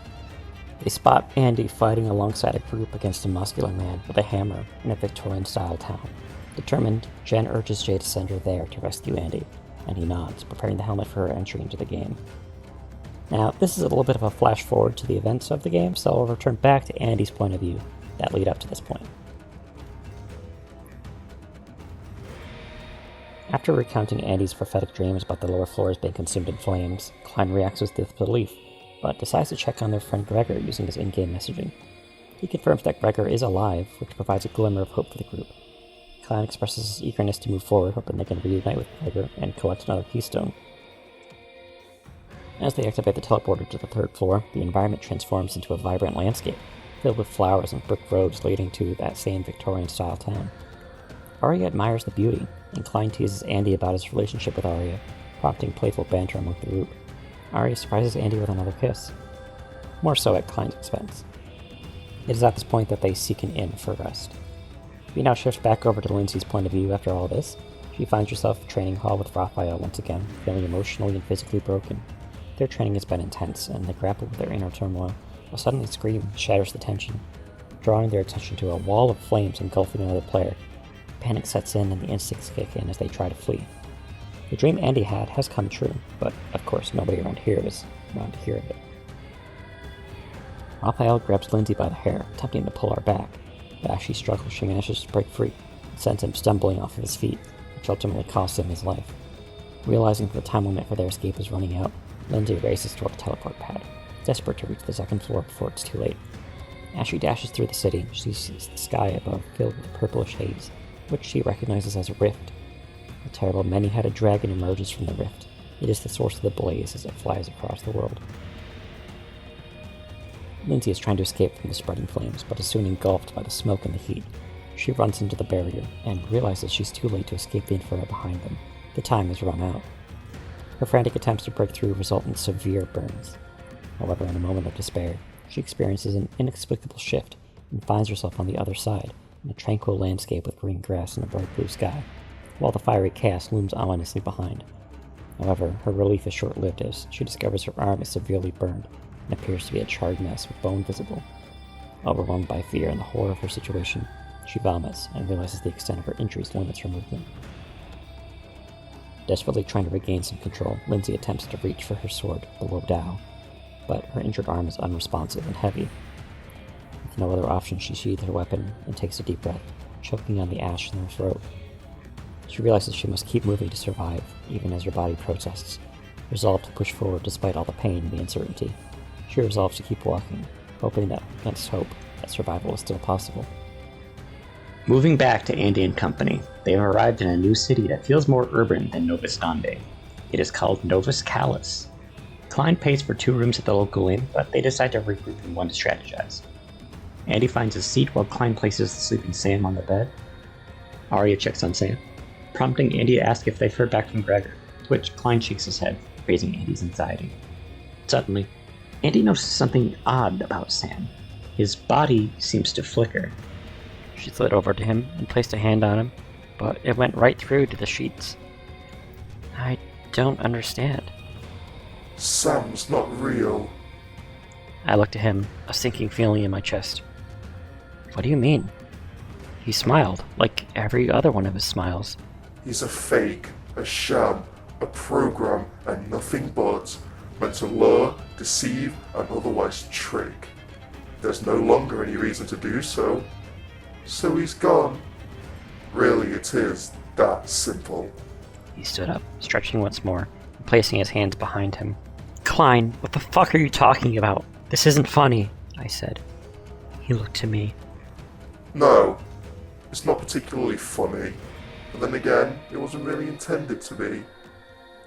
S1: They spot Andy fighting alongside a group against a muscular man with a hammer in a Victorian-style town. Determined, Jen urges Jay to send her there to rescue Andy, and he nods, preparing the helmet for her entry into the game. Now, this is a little bit of a flash forward to the events of the game, so I'll return back to Andy's point of view that lead up to this point. After recounting Andy's prophetic dreams about the lower floors being consumed in flames, Klein reacts with disbelief, but decides to check on their friend Gregor using his in-game messaging. He confirms that Gregor is alive, which provides a glimmer of hope for the group. Klein expresses his eagerness to move forward, hoping they can reunite with Gregor and collect another keystone. As they activate the teleporter to the 3rd floor, the environment transforms into a vibrant landscape, filled with flowers and brick roads leading to that same Victorian-style town. Arya admires the beauty, and Klein teases Andy about his relationship with Arya, prompting playful banter among the group. Arya surprises Andy with another kiss, more so at Klein's expense. It is at this point that they seek an inn for rest. We now shift back over to Lindsay's point of view after all this. She finds herself in training hall with Raphael once again, feeling emotionally and physically broken. Their training has been intense, and they grapple with their inner turmoil. A sudden scream shatters the tension, drawing their attention to a wall of flames engulfing another player. Panic sets in and the instincts kick in as they try to flee. The dream Andy had has come true, but of course nobody around here was around to hear of it. Raphael grabs Lindsay by the hair, attempting to pull her back, but as she struggles, she manages to break free and sends him stumbling off of his feet, which ultimately costs him his life. Realizing that the time limit for their escape is running out, Lindsay races toward the teleport pad, desperate to reach the 2nd floor before it's too late. As she dashes through the city, she sees the sky above filled with purplish haze, which she recognizes as a rift. A terrible many-headed dragon emerges from the rift. It is the source of the blaze as it flies across the world. Lindsay is trying to escape from the spreading flames, but is soon engulfed by the smoke and the heat. She runs into the barrier, and realizes she's too late to escape the inferno behind them. The time has run out. Her frantic attempts to break through result in severe burns. However, in a moment of despair, she experiences an inexplicable shift, and finds herself on the other side, in a tranquil landscape with green grass and a bright blue sky, while the fiery chaos looms ominously behind. However, her relief is short-lived as she discovers her arm is severely burned and appears to be a charred mess with bone visible. Overwhelmed by fear and the horror of her situation, she vomits and realizes the extent of her injuries limits her movement. Desperately trying to regain some control, Lindsay attempts to reach for her sword, the Wo Dao, but her injured arm is unresponsive and heavy. With no other option, she sheathes her weapon and takes a deep breath, choking on the ash in her throat. She realizes she must keep moving to survive, even as her body protests. Resolved to push forward despite all the pain and the uncertainty, she resolves to keep walking, hoping that against hope that survival is still possible. Moving back to Andy and company, they have arrived in a new city that feels more urban than Novus Dande. It is called Novus Callis. Klein pays for 2 rooms at the local inn, but they decide to regroup in one to strategize. Andy finds a seat while Klein places the sleeping Sam on the bed. Arya checks on Sam, prompting Andy to ask if they've heard back from Gregor, to which Klein shakes his head, raising Andy's anxiety. Suddenly, Andy notices something odd about Sam. His body seems to flicker. She slid over to him and placed a hand on him, but it went right through to the sheets. I don't understand.
S2: Sam's not real.
S1: I looked at him, a sinking feeling in my chest. What do you mean? He smiled, like every other one of his smiles.
S2: He's a fake, a sham, a program, and nothing but, meant to lure, deceive, and otherwise trick. There's no longer any reason to do so. So he's gone. Really, it is that simple.
S1: He stood up, stretching once more, and placing his hands behind him. Klein, what the fuck are you talking about? This isn't funny, I said. He looked to me.
S2: No, it's not particularly funny. But then again, it wasn't really intended to be.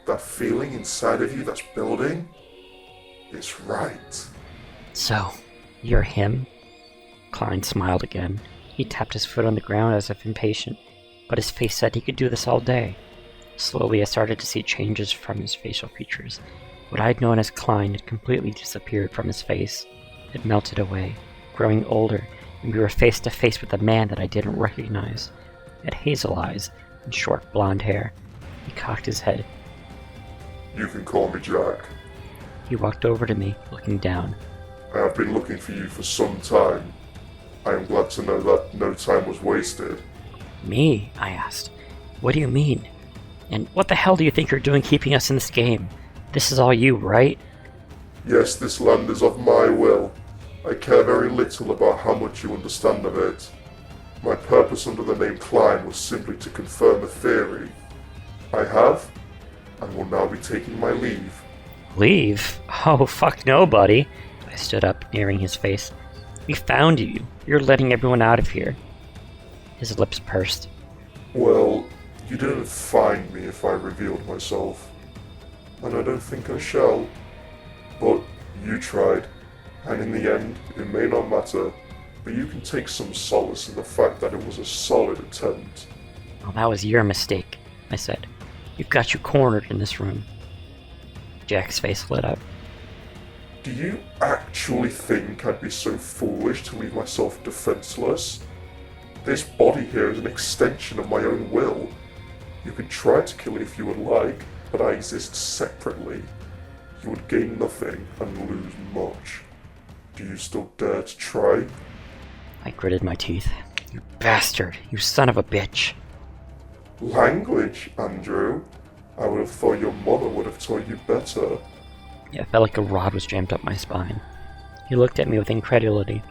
S2: That feeling inside of you that's building, it's right.
S1: So, you're him? Klein smiled again. He tapped his foot on the ground as if impatient, but his face said he could do this all day. Slowly I started to see changes from his facial features. What I had known as Klein had completely disappeared from his face. It melted away, growing older, and we were face to face with a man that I didn't recognize. He had hazel eyes and short blonde hair. He cocked his head.
S2: You can call me Jack.
S1: He walked over to me, looking down.
S2: I have been looking for you for some time. I am glad to know that no time was wasted.
S1: Me? I asked. What do you mean? And what the hell do you think you're doing keeping us in this game? This is all you, right?
S2: Yes, this land is of my will. I care very little about how much you understand of it. My purpose under the name Klein was simply to confirm a theory. I have, and will now be taking my leave.
S1: Leave? Oh, fuck no, buddy. I stood up, nearing his face. We found you. You're letting everyone out of here. His lips pursed.
S2: Well, you didn't find me if I revealed myself. And I don't think I shall. But you tried. And in the end, it may not matter. But you can take some solace in the fact that it was a solid attempt.
S1: Well, that was your mistake, I said. We've got you cornered in this room. Jack's face lit up.
S2: Do you actually think I'd be so foolish to leave myself defenseless? This body here is an extension of my own will. You could try to kill it if you would like, but I exist separately. You would gain nothing and lose much. Do you still dare to try?
S1: I gritted my teeth. You bastard! You son of a bitch!
S2: Language, Andrew. I would have thought your mother would have taught you better.
S1: It felt like a rod was jammed up my spine. He looked at me with incredulity.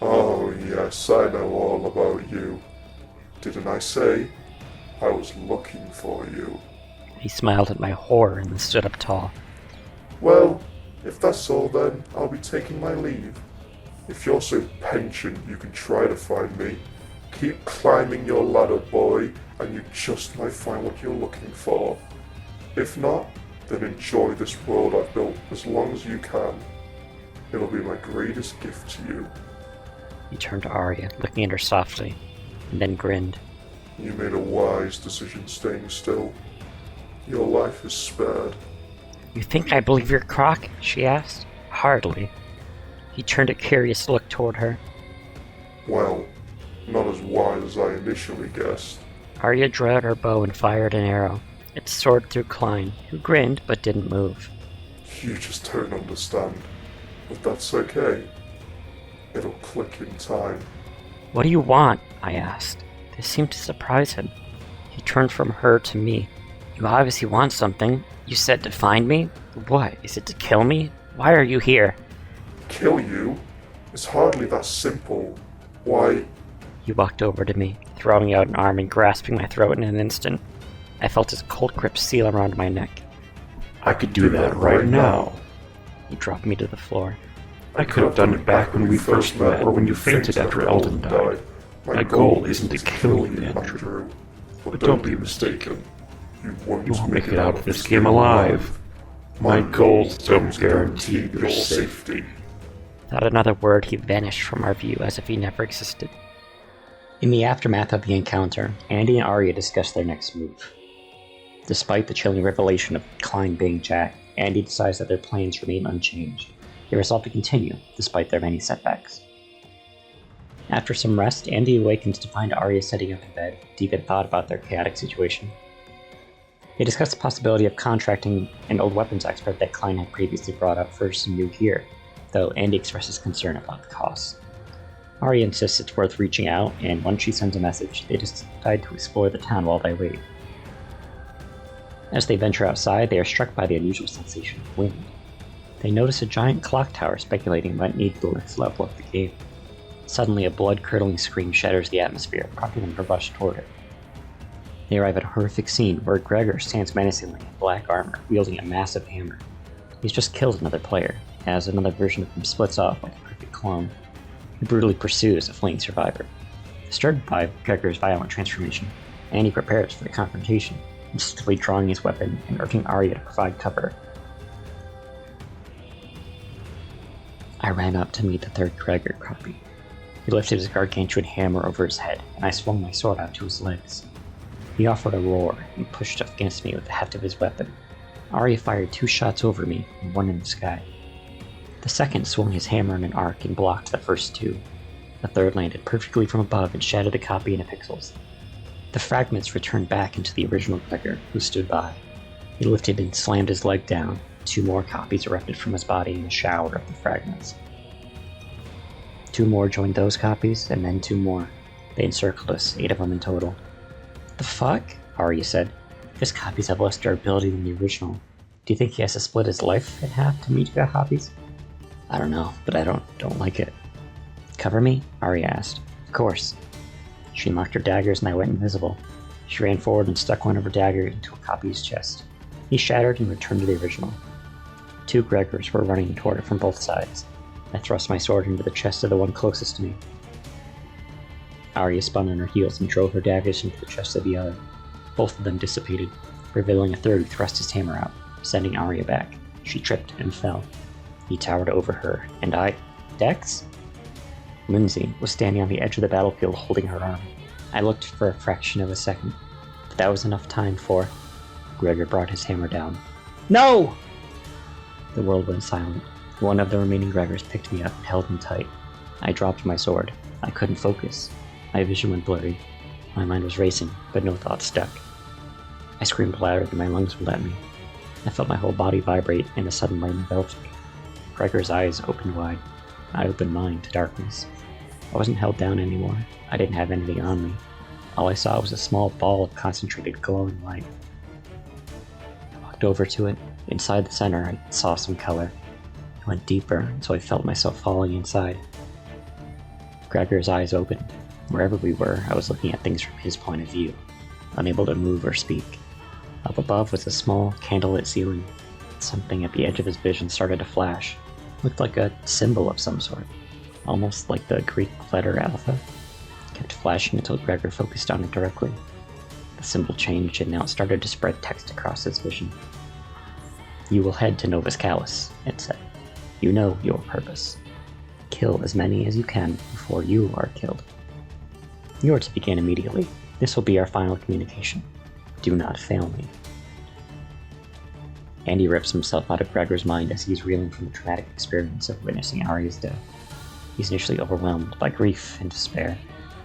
S2: Oh yes, I know all about you. Didn't I say? I was looking for you.
S1: He smiled at my horror and then stood up tall.
S2: Well, if that's all then, I'll be taking my leave. If you're so penchant you can try to find me, keep climbing your ladder, boy, and you just might find what you're looking for. If not, then enjoy this world I've built as long as you can. It'll be my greatest gift to you.
S1: He turned to Arya, looking at her softly, and then grinned.
S2: You made a wise decision staying still. Your life is spared.
S1: You think I believe your crock? She asked. Hardly. He turned a curious look toward her.
S2: Well, not as wise as I initially guessed.
S1: Arya drew out her bow and fired an arrow. It soared through Klein, who grinned but didn't move.
S2: You just don't understand. But that's okay. It'll click in time.
S1: What do you want? I asked. This seemed to surprise him. He turned from her to me. You obviously want something. You said to find me? What? Is it to kill me? Why are you here?
S2: Kill you? It's hardly that simple. Why?
S1: He walked over to me, throwing out an arm and grasping my throat in an instant. I felt his cold grip seal around my neck.
S3: I could do that right now.
S1: He dropped me to the floor.
S3: I could have done it back when we first met or when you fainted after Eldon died. My goal isn't to kill you, Andrew. But don't be mistaken. You won't make it out of this game alive. My goals don't guarantee your safety.
S1: Without another word, he vanished from our view as if he never existed. In the aftermath of the encounter, Andy and Arya discussed their next move. Despite the chilling revelation of Klein being Jack, Andy decides that their plans remain unchanged. They resolve to continue, despite their many setbacks. After some rest, Andy awakens to find Arya sitting up in bed, deep in thought about their chaotic situation. They discussed the possibility of contracting an old weapons expert that Klein had previously brought up for some new gear, though Andy expresses concern about the costs. Arya insists it's worth reaching out, and once she sends a message, they decide to explore the town while they wait. As they venture outside, they are struck by the unusual sensation of wind. They notice a giant clock tower speculating might need the lift level of the cave. Suddenly, a blood-curdling scream shatters the atmosphere, prompting them to rush toward it. They arrive at a horrific scene where Gregor stands menacingly in black armor, wielding a massive hammer. He's just killed another player, as another version of him splits off like a perfect clone. He brutally pursues a fleeing survivor. Disturbed by Gregor's violent transformation, Andy prepares for the confrontation, instinctively drawing his weapon and urging Arya to provide cover. I ran up to meet the third Gregor copy. He lifted his gargantuan hammer over his head, and I swung my sword out to his legs. He offered a roar and pushed up against me with the heft of his weapon. Arya fired 2 shots over me and 1 in the sky. The second swung his hammer in an arc and blocked the first 2. The third landed perfectly from above and shattered the copy into pixels. The fragments returned back into the original Gregor, who stood by. He lifted and slammed his leg down. 2 more copies erupted from his body in a shower of the fragments. 2 more joined those copies, and then 2 more. They encircled us, 8 of them in total. The fuck? Arya said. His copies have less durability than the original. Do you think he has to split his life in half to meet your copies? I don't know, but I don't like it. Cover me? Arya asked. Of course. She unlocked her daggers and I went invisible. She ran forward and stuck one of her daggers into a copy's chest. He shattered and returned to the original. 2 Gregors were running toward it from both sides. I thrust my sword into the chest of the one closest to me. Arya spun on her heels and drove her daggers into the chest of the other. Both of them dissipated, revealing a third who thrust his hammer out, sending Arya back. She tripped and fell. He towered over her, and I... Dex? Lindsay was standing on the edge of the battlefield holding her arm. I looked for a fraction of a second, but that was enough time for... Gregor brought his hammer down. No! The world went silent. One of the remaining Gregors picked me up and held me tight. I dropped my sword. I couldn't focus. My vision went blurry. My mind was racing, but no thought stuck. I screamed louder than my lungs would let me. I felt my whole body vibrate, and a sudden light enveloped me. Gregor's eyes opened wide. I opened mine to darkness. I wasn't held down anymore. I didn't have anything on me. All I saw was a small ball of concentrated glowing light. I walked over to it. Inside the center, I saw some color. I went deeper, until I felt myself falling inside. Gregor's eyes opened. Wherever we were, I was looking at things from his point of view, unable to move or speak. Up above was a small, candlelit ceiling. Something at the edge of his vision started to flash. It looked like a symbol of some sort, almost like the Greek letter alpha. It kept flashing until Gregor focused on it directly. The symbol changed and now it started to spread text across his vision. You will head to Novus Calus, it said. You know your purpose. Kill as many as you can before you are killed. You are to begin immediately. This will be our final communication. Do not fail me. Andy rips himself out of Gregor's mind as he's reeling from the traumatic experience of witnessing Arya's death. He's initially overwhelmed by grief and despair,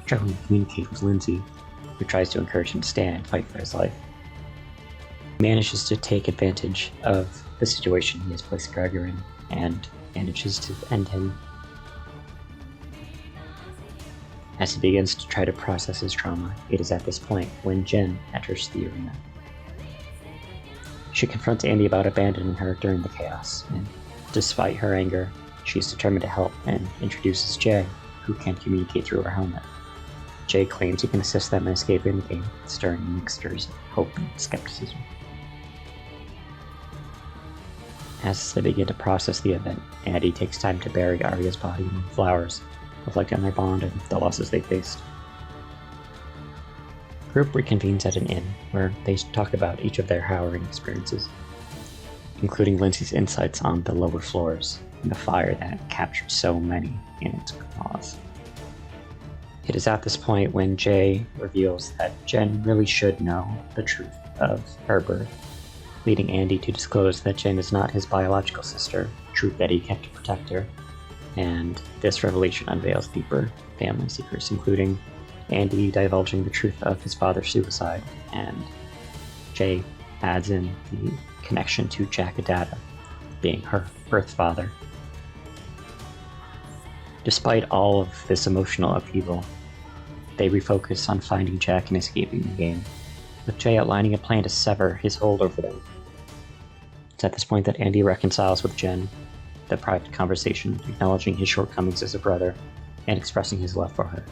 S1: struggling to communicate with Lindsay, who tries to encourage him to stand and fight for his life. He manages to take advantage of the situation he has placed Gregor in, and manages to end him. As he begins to try to process his trauma, it is at this point when Jen enters the arena. She confronts Andy about abandoning her during the chaos, and despite her anger, she is determined to help and introduces Jay, who can communicate through her helmet. Jay claims he can assist them in escaping the game, stirring mixtures of hope and skepticism. As they begin to process the event, Andy takes time to bury Arya's body in flowers, reflecting on their bond and the losses they faced. The group reconvenes at an inn, where they talk about each of their harrowing experiences, including Lindsay's insights on the lower floors and the fire that captured so many in its claws. It is at this point when Jay reveals that Jen really should know the truth of her birth, leading Andy to disclose that Jen is not his biological sister, truth that he kept to protect her, and this revelation unveils deeper family secrets, including Andy divulging the truth of his father's suicide, and Jay adds in the connection to Jack Adata, being her birth father. Despite all of this emotional upheaval, they refocus on finding Jack and escaping the game, with Jay outlining a plan to sever his hold over them. It's at this point that Andy reconciles with Jen, the private conversation acknowledging his shortcomings as a brother and expressing his love for her.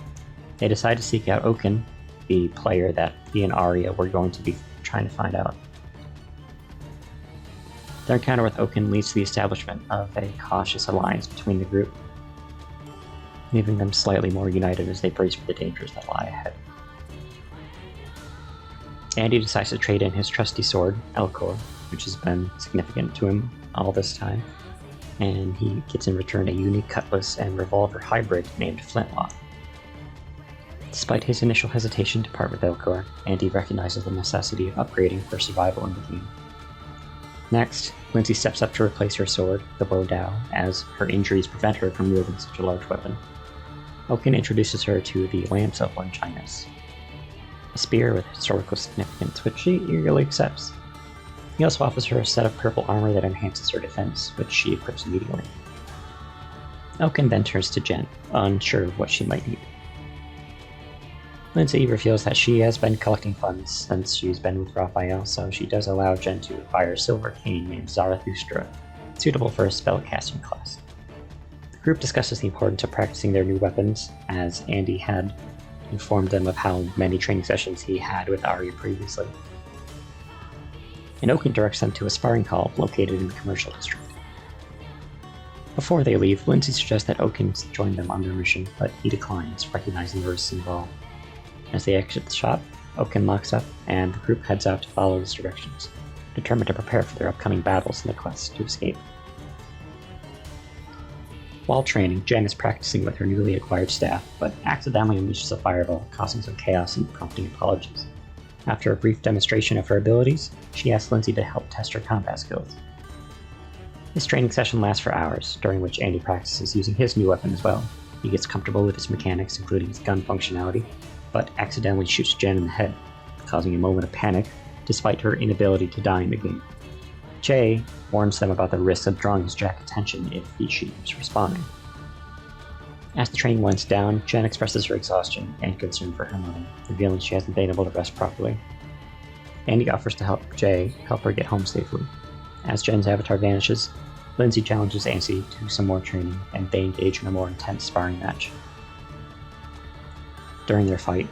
S1: They decide to seek out Oaken, the player that he and Arya were going to be trying to find out. Their encounter with Oaken leads to the establishment of a cautious alliance between the group, leaving them slightly more united as they brace for the dangers that lie ahead. Andy decides to trade in his trusty sword, Elcor, which has been significant to him all this time, and he gets in return a unique cutlass and revolver hybrid named Flintlock. Despite his initial hesitation to part with Elcor, Andy recognizes the necessity of upgrading for survival in the game. Next, Lindsay steps up to replace her sword, the Bow Dao, as her injuries prevent her from wielding such a large weapon. Oaken introduces her to the Lamps of Longinus, a spear with historical significance which she eagerly accepts. He also offers her a set of purple armor that enhances her defense, which she equips immediately. Oaken then turns to Jen, unsure of what she might need. Lindsay reveals that she has been collecting funds since she's been with Raphael, so she does allow Jen to acquire a silver cane named Zarathustra, suitable for a spellcasting class. The group discusses the importance of practicing their new weapons, as Andy had informed them of how many training sessions he had with Arya previously. And Oaken directs them to a sparring hall located in the commercial district. Before they leave, Lindsay suggests that Oaken join them on their mission, but he declines, recognizing the risks involved. As they exit the shop, Oaken locks up, and the group heads out to follow his directions, determined to prepare for their upcoming battles in the quest to escape. While training, Jen is practicing with her newly acquired staff, but accidentally unleashes a fireball, causing some chaos and prompting apologies. After a brief demonstration of her abilities, she asks Lindsay to help test her combat skills. This training session lasts for hours, during which Andy practices using his new weapon as well. He gets comfortable with its mechanics, including its gun functionality, but accidentally shoots Jen in the head, causing a moment of panic, despite her inability to die in the game. Jay warns them about the risks of drawing his Jack attention if he keeps responding. As the training winds down, Jen expresses her exhaustion and concern for her mother, revealing she hasn't been able to rest properly. Andy offers to help Jay help her get home safely. As Jen's avatar vanishes, Lindsay challenges Ansi to some more training, and they engage in a more intense sparring match. During their fight,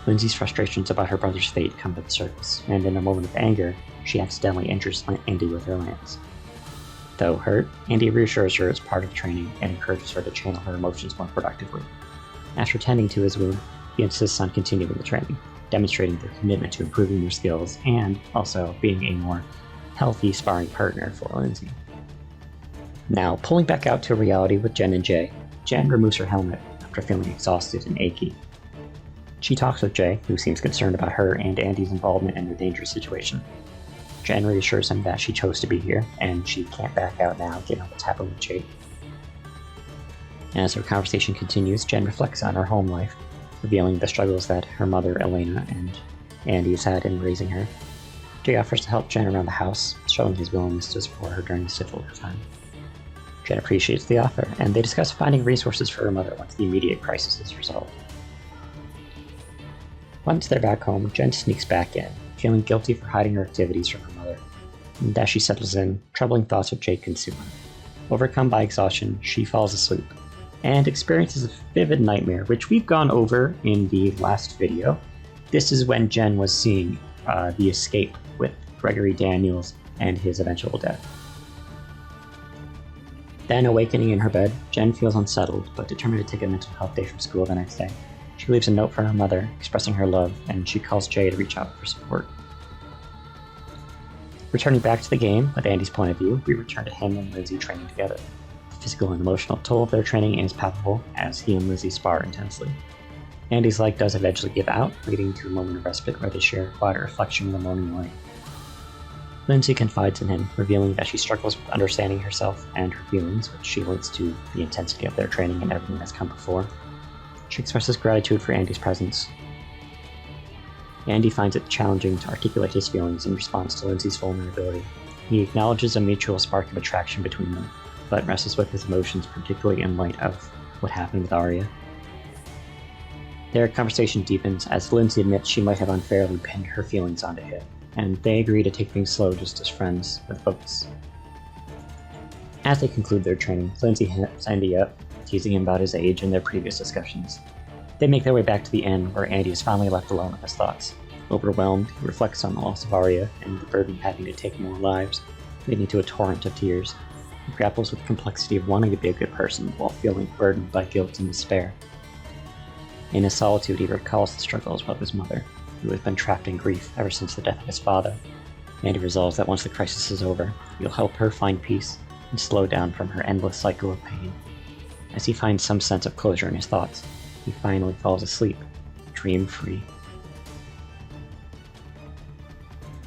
S1: Lindsay's frustrations about her brother's fate come to the surface, and in a moment of anger, she accidentally injures Andy with her lance. Though hurt, Andy reassures her it's part of training and encourages her to channel her emotions more productively. After tending to his wound, he insists on continuing the training, demonstrating their commitment to improving their skills and also being a more healthy sparring partner for Lindsay. Now, pulling back out to reality with Jen and Jay, Jen removes her helmet after feeling exhausted and achy. She talks with Jay, who seems concerned about her and Andy's involvement in the dangerous situation. Jen reassures him that she chose to be here, and she can't back out now given what's happened with Jake. As their conversation continues, Jen reflects on her home life, revealing the struggles that her mother, Elena, and Andy has had in raising her. Jay offers to help Jen around the house, showing his willingness to support her during this difficult time. Jen appreciates the offer, and they discuss finding resources for her mother once the immediate crisis is resolved. Once they're back home, Jen sneaks back in, feeling guilty for hiding her activities from her mother. And as she settles in, troubling thoughts of Jake consume her. Overcome by exhaustion, she falls asleep, and experiences a vivid nightmare, which we've gone over in the last video. This is when Jen was seeing the escape with Gregory Daniels and his eventual death. Then, awakening in her bed, Jen feels unsettled, but determined to take a mental health day from school the next day. She leaves a note for her mother, expressing her love, and she calls Jay to reach out for support. Returning back to the game, with Andy's point of view, we return to him and Lindsay training together. The physical and emotional toll of their training is palpable, as he and Lindsay spar intensely. Andy's leg does eventually give out, leading to a moment of respite where they share a quiet reflection in the morning light. Lindsay confides in him, revealing that she struggles with understanding herself and her feelings, which she links to the intensity of their training and everything that's come before. She expresses gratitude for Andy's presence. Andy finds it challenging to articulate his feelings in response to Lindsay's vulnerability. He acknowledges a mutual spark of attraction between them, but wrestles with his emotions, particularly in light of what happened with Arya. Their conversation deepens as Lindsay admits she might have unfairly pinned her feelings onto him, and they agree to take things slow just as friends with books. As they conclude their training, Lindsay hits Andy up, teasing him about his age and their previous discussions. They make their way back to the inn, where Andy is finally left alone with his thoughts. Overwhelmed, he reflects on the loss of Arya and the burden of having to take more lives, leading to a torrent of tears. He grapples with the complexity of wanting to be a good person while feeling burdened by guilt and despair. In his solitude, he recalls the struggles of his mother, who has been trapped in grief ever since the death of his father, and he resolves that once the crisis is over, he'll help her find peace and slow down from her endless cycle of pain. As he finds some sense of closure in his thoughts, he finally falls asleep, dream-free.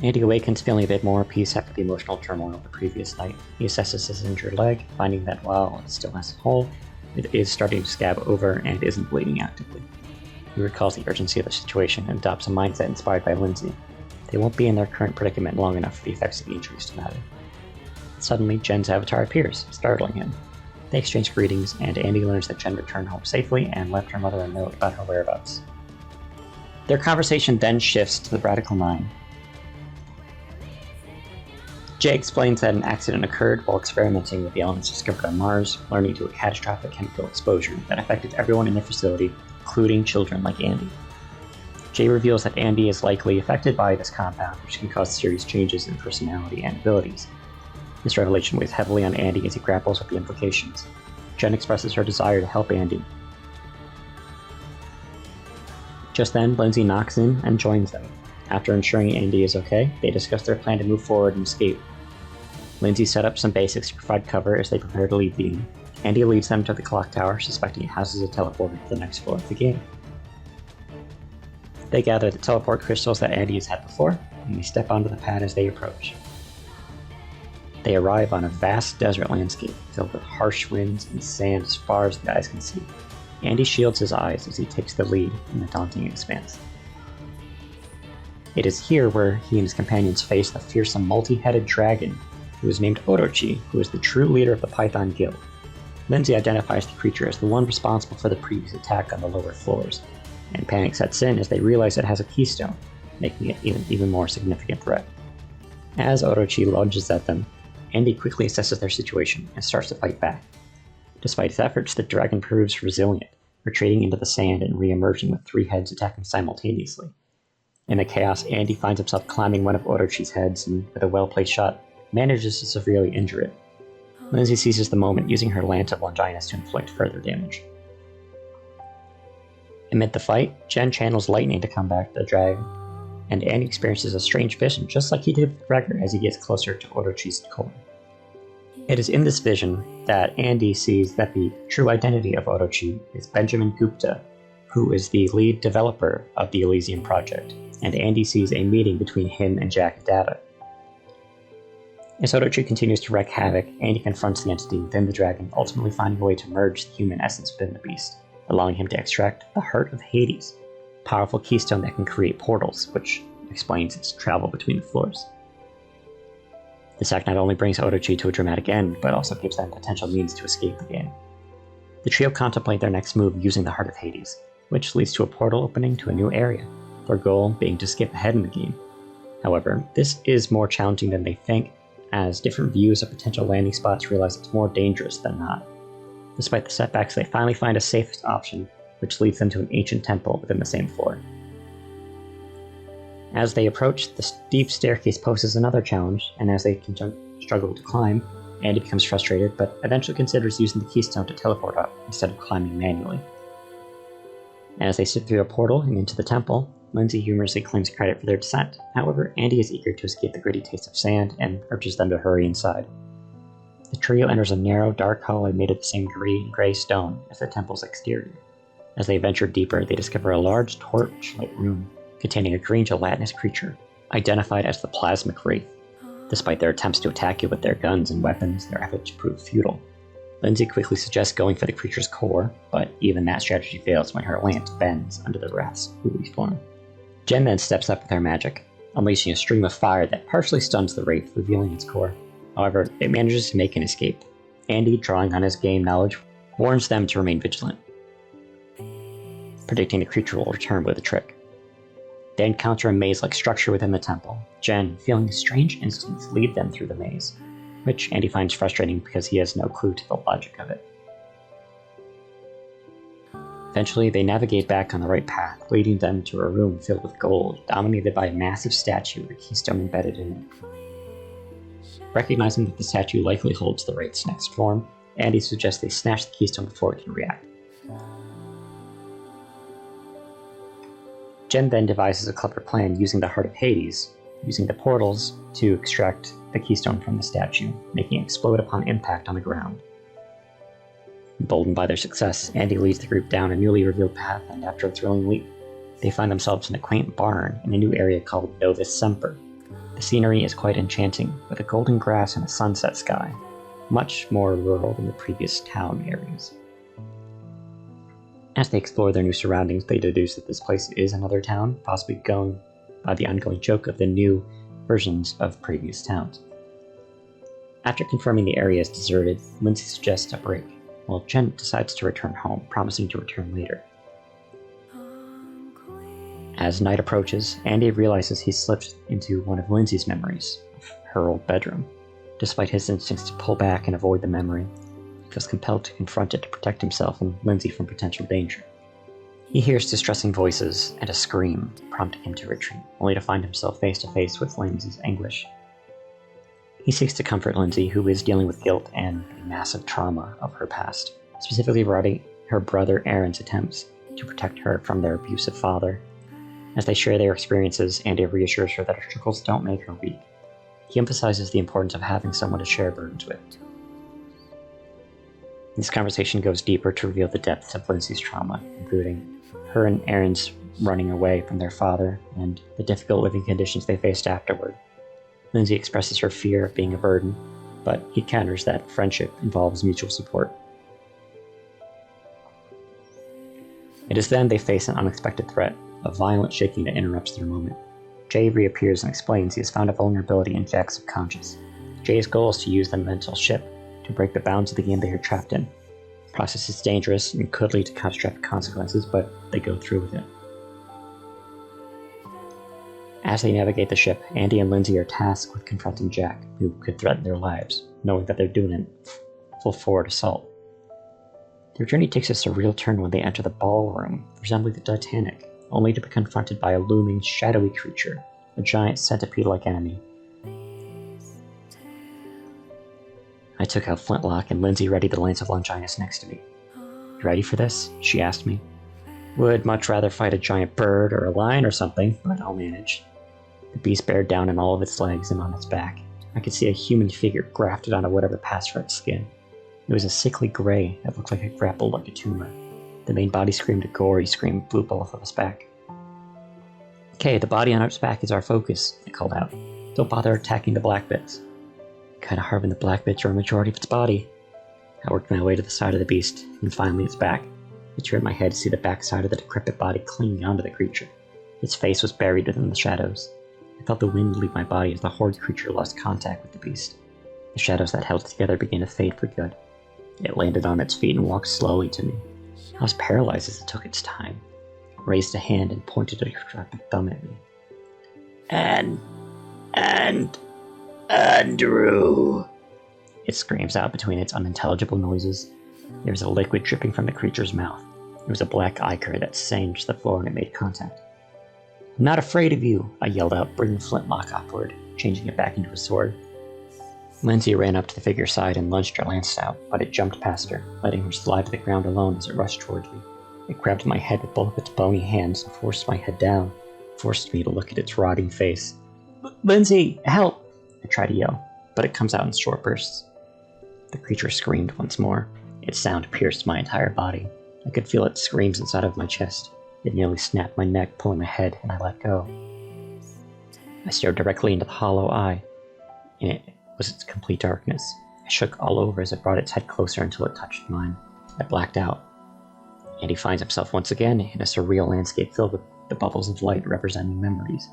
S1: Andy awakens feeling a bit more at peace after the emotional turmoil of the previous night. He assesses his injured leg, finding that while it still has a hole, it is starting to scab over and isn't bleeding actively. He recalls the urgency of the situation and adopts a mindset inspired by Lindsay. They won't be in their current predicament long enough for the effects of the injuries to matter. Suddenly, Jen's avatar appears, startling him. They exchange greetings, and Andy learns that Jen returned home safely and left her mother a note about her whereabouts. Their conversation then shifts to the Radical-9. Jay explains that an accident occurred while experimenting with the elements discovered on Mars, learning to a catastrophic chemical exposure that affected everyone in their facility, including children like Andy. Jay reveals that Andy is likely affected by this compound, which can cause serious changes in personality and abilities. This revelation weighs heavily on Andy as he grapples with the implications. Jen expresses her desire to help Andy. Just then, Lindsay knocks in and joins them. After ensuring Andy is okay, they discuss their plan to move forward and escape. Lindsay set up some basics to provide cover as they prepare to leave the inn. Andy leads them to the clock tower, suspecting it houses a teleporter to the next floor of the game. They gather the teleport crystals that Andy has had before, and they step onto the pad as they approach. They arrive on a vast desert landscape filled with harsh winds and sand as far as the eyes can see. Andy shields his eyes as he takes the lead in the daunting expanse. It is here where he and his companions face the fearsome multi-headed dragon, who is named Orochi, who is the true leader of the Python Guild. Lindsay identifies the creature as the one responsible for the previous attack on the lower floors, and panic sets in as they realize it has a keystone, making it an even more significant threat. As Orochi lunges at them, Andy quickly assesses their situation and starts to fight back. Despite his efforts, the dragon proves resilient, retreating into the sand and re-emerging with three heads attacking simultaneously. In the chaos, Andy finds himself climbing one of Orochi's heads and, with a well-placed shot, manages to severely injure it. Lindsay seizes the moment, using her Lance of Longinus to inflict further damage. Amid the fight, Jen channels lightning to combat the dragon, and Andy experiences a strange vision just like he did with Gregor as he gets closer to Orochi's core. It is in this vision that Andy sees that the true identity of Orochi is Benjamin Gupta, who is the lead developer of the Elysium project, and Andy sees a meeting between him and Jack Adata. As Orochi continues to wreak havoc, Andy confronts the entity within the dragon, ultimately finding a way to merge the human essence within the beast, allowing him to extract the Heart of Hades, a powerful keystone that can create portals, which explains its travel between the floors. This act not only brings Orochi to a dramatic end, but also gives them potential means to escape the game. The trio contemplate their next move using the Heart of Hades, which leads to a portal opening to a new area, their goal being to skip ahead in the game. However, this is more challenging than they think, as different views of potential landing spots realize it's more dangerous than not. Despite the setbacks, they finally find a safest option, which leads them to an ancient temple within the same floor. As they approach, the steep staircase poses another challenge, and as they struggle to climb, Andy becomes frustrated, but eventually considers using the keystone to teleport up instead of climbing manually. As they sit through a portal and into the temple, Lindsay humorously claims credit for their descent. However, Andy is eager to escape the gritty taste of sand and urges them to hurry inside. The trio enters a narrow, dark hallway made of the same gray stone as the temple's exterior. As they venture deeper, they discover a large torch-light room containing a green gelatinous creature, identified as the Plasmic Wraith. Despite their attempts to attack you with their guns and weapons, their efforts prove futile. Lindsay quickly suggests going for the creature's core, but even that strategy fails when her lance bends under the Wraith's gooey form. Jen then steps up with her magic, unleashing a stream of fire that partially stuns the wraith, revealing its core. However, it manages to make an escape. Andy, drawing on his game knowledge, warns them to remain vigilant, predicting the creature will return with a trick. They encounter a maze-like structure within the temple. Jen, feeling strange instincts, lead them through the maze, which Andy finds frustrating because he has no clue to the logic of it. Eventually, they navigate back on the right path, leading them to a room filled with gold, dominated by a massive statue with a keystone embedded in it. Recognizing that the statue likely holds the Wraith's next form, Andy suggests they snatch the keystone before it can react. Jen then devises a clever plan using the Heart of Hades, using the portals to extract the keystone from the statue, making it explode upon impact on the ground. Emboldened by their success, Andy leads the group down a newly revealed path, and after a thrilling leap, they find themselves in a quaint barn in a new area called Novus Semper. The scenery is quite enchanting, with a golden grass and a sunset sky, much more rural than the previous town areas. As they explore their new surroundings, they deduce that this place is another town, possibly going by the ongoing joke of the new versions of previous towns. After confirming the area is deserted, Lindsay suggests a break, while Jen decides to return home, promising to return later. As night approaches, Andy realizes he slipped into one of Lindsay's memories of her old bedroom. Despite his instincts to pull back and avoid the memory, he feels compelled to confront it to protect himself and Lindsay from potential danger. He hears distressing voices and a scream, prompting him to retreat, only to find himself face to face with Lindsay's anguish. He seeks to comfort Lindsay, who is dealing with guilt and a massive trauma of her past, specifically regarding her brother Aaron's attempts to protect her from their abusive father. As they share their experiences, Andy reassures her that her struggles don't make her weak. He emphasizes the importance of having someone to share burdens with. This conversation goes deeper to reveal the depths of Lindsay's trauma, including her and Aaron's running away from their father and the difficult living conditions they faced afterward. Lindsay expresses her fear of being a burden, but he counters that friendship involves mutual support. It is then they face an unexpected threat, a violent shaking that interrupts their moment. Jay reappears and explains he has found a vulnerability in Jack's subconscious. Jay's goal is to use the mental ship to break the bounds of the game they are trapped in. The process is dangerous and could lead to catastrophic consequences, but they go through with it. As they navigate the ship, Andy and Lindsay are tasked with confronting Jack, who could threaten their lives, knowing that they're doing a full forward assault. Their journey takes a surreal turn when they enter the ballroom, resembling the Titanic, only to be confronted by a looming, shadowy creature, a giant centipede-like enemy. I took out Flintlock, and Lindsay readied the Lance of Longinus next to me. "You ready for this?" she asked me. "Would much rather fight a giant bird or a lion or something, but I'll manage." The beast bared down on all of its legs and on its back. I could see a human figure grafted onto whatever passed for its skin. It was a sickly gray that looked like it grappled like a tumor. The main body screamed a gory scream, blew both of us back. "Okay, the body on its back is our focus," I called out. "Don't bother attacking the black bits." Kinda hard when the black bits are a majority of its body. I worked my way to the side of the beast, and finally its back. I turned my head to see the backside of the decrepit body clinging onto the creature. Its face was buried within the shadows. I felt the wind leave my body as the horrid creature lost contact with the beast. The shadows that held it together began to fade for good. It landed on its feet and walked slowly to me. I was paralyzed as it took its time. It raised a hand and pointed a decrepit thumb at me. Andrew! It screams out between its unintelligible noises. There was a liquid dripping from the creature's mouth. There was a black ichor that singed the floor when it made contact. "I'm not afraid of you," I yelled out, bringing Flintlock upward, changing it back into a sword. Lindsay ran up to the figure's side and lunged her lance out, but it jumped past her, letting her slide to the ground alone as it rushed towards me. It grabbed my head with both of its bony hands and forced my head down, forced me to look at its rotting face. "Lindsay, help!" I try to yell, but it comes out in short bursts. The creature screamed once more. Its sound pierced my entire body. I could feel its screams inside of my chest. It nearly snapped my neck, pulling my head, and I let go. I stared directly into the hollow eye. In it was its complete darkness. I shook all over as it brought its head closer until it touched mine. I blacked out. Andy finds himself once again in a surreal landscape filled with the bubbles of light representing memories.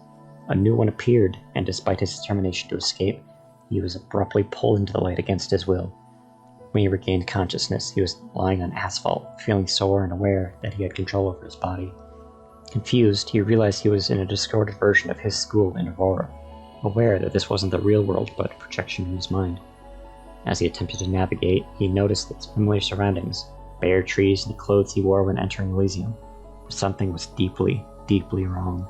S1: A new one appeared, and despite his determination to escape, he was abruptly pulled into the light against his will. When he regained consciousness, he was lying on asphalt, feeling sore and aware that he had control over his body. Confused, he realized he was in a distorted version of his school in Aurora, aware that this wasn't the real world but a projection in his mind. As he attempted to navigate, he noticed its familiar surroundings, bare trees and the clothes he wore when entering Elysium. But something was deeply, deeply wrong.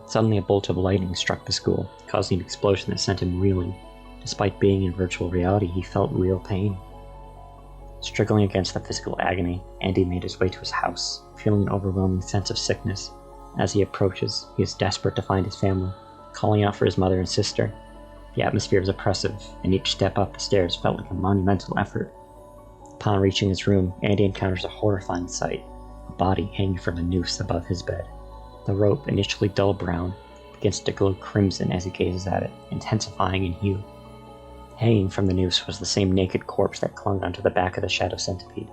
S1: Suddenly a bolt of lightning struck the school, causing an explosion that sent him reeling. Despite being in virtual reality, he felt real pain. Struggling against the physical agony, Andy made his way to his house, feeling an overwhelming sense of sickness. As he approaches, he is desperate to find his family, calling out for his mother and sister. The atmosphere was oppressive, and each step up the stairs felt like a monumental effort. Upon reaching his room, Andy encounters a horrifying sight, a body hanging from a noose above his bed. The rope, initially dull brown, begins to glow crimson as he gazes at it, intensifying in hue. Hanging from the noose was the same naked corpse that clung onto the back of the shadow centipede.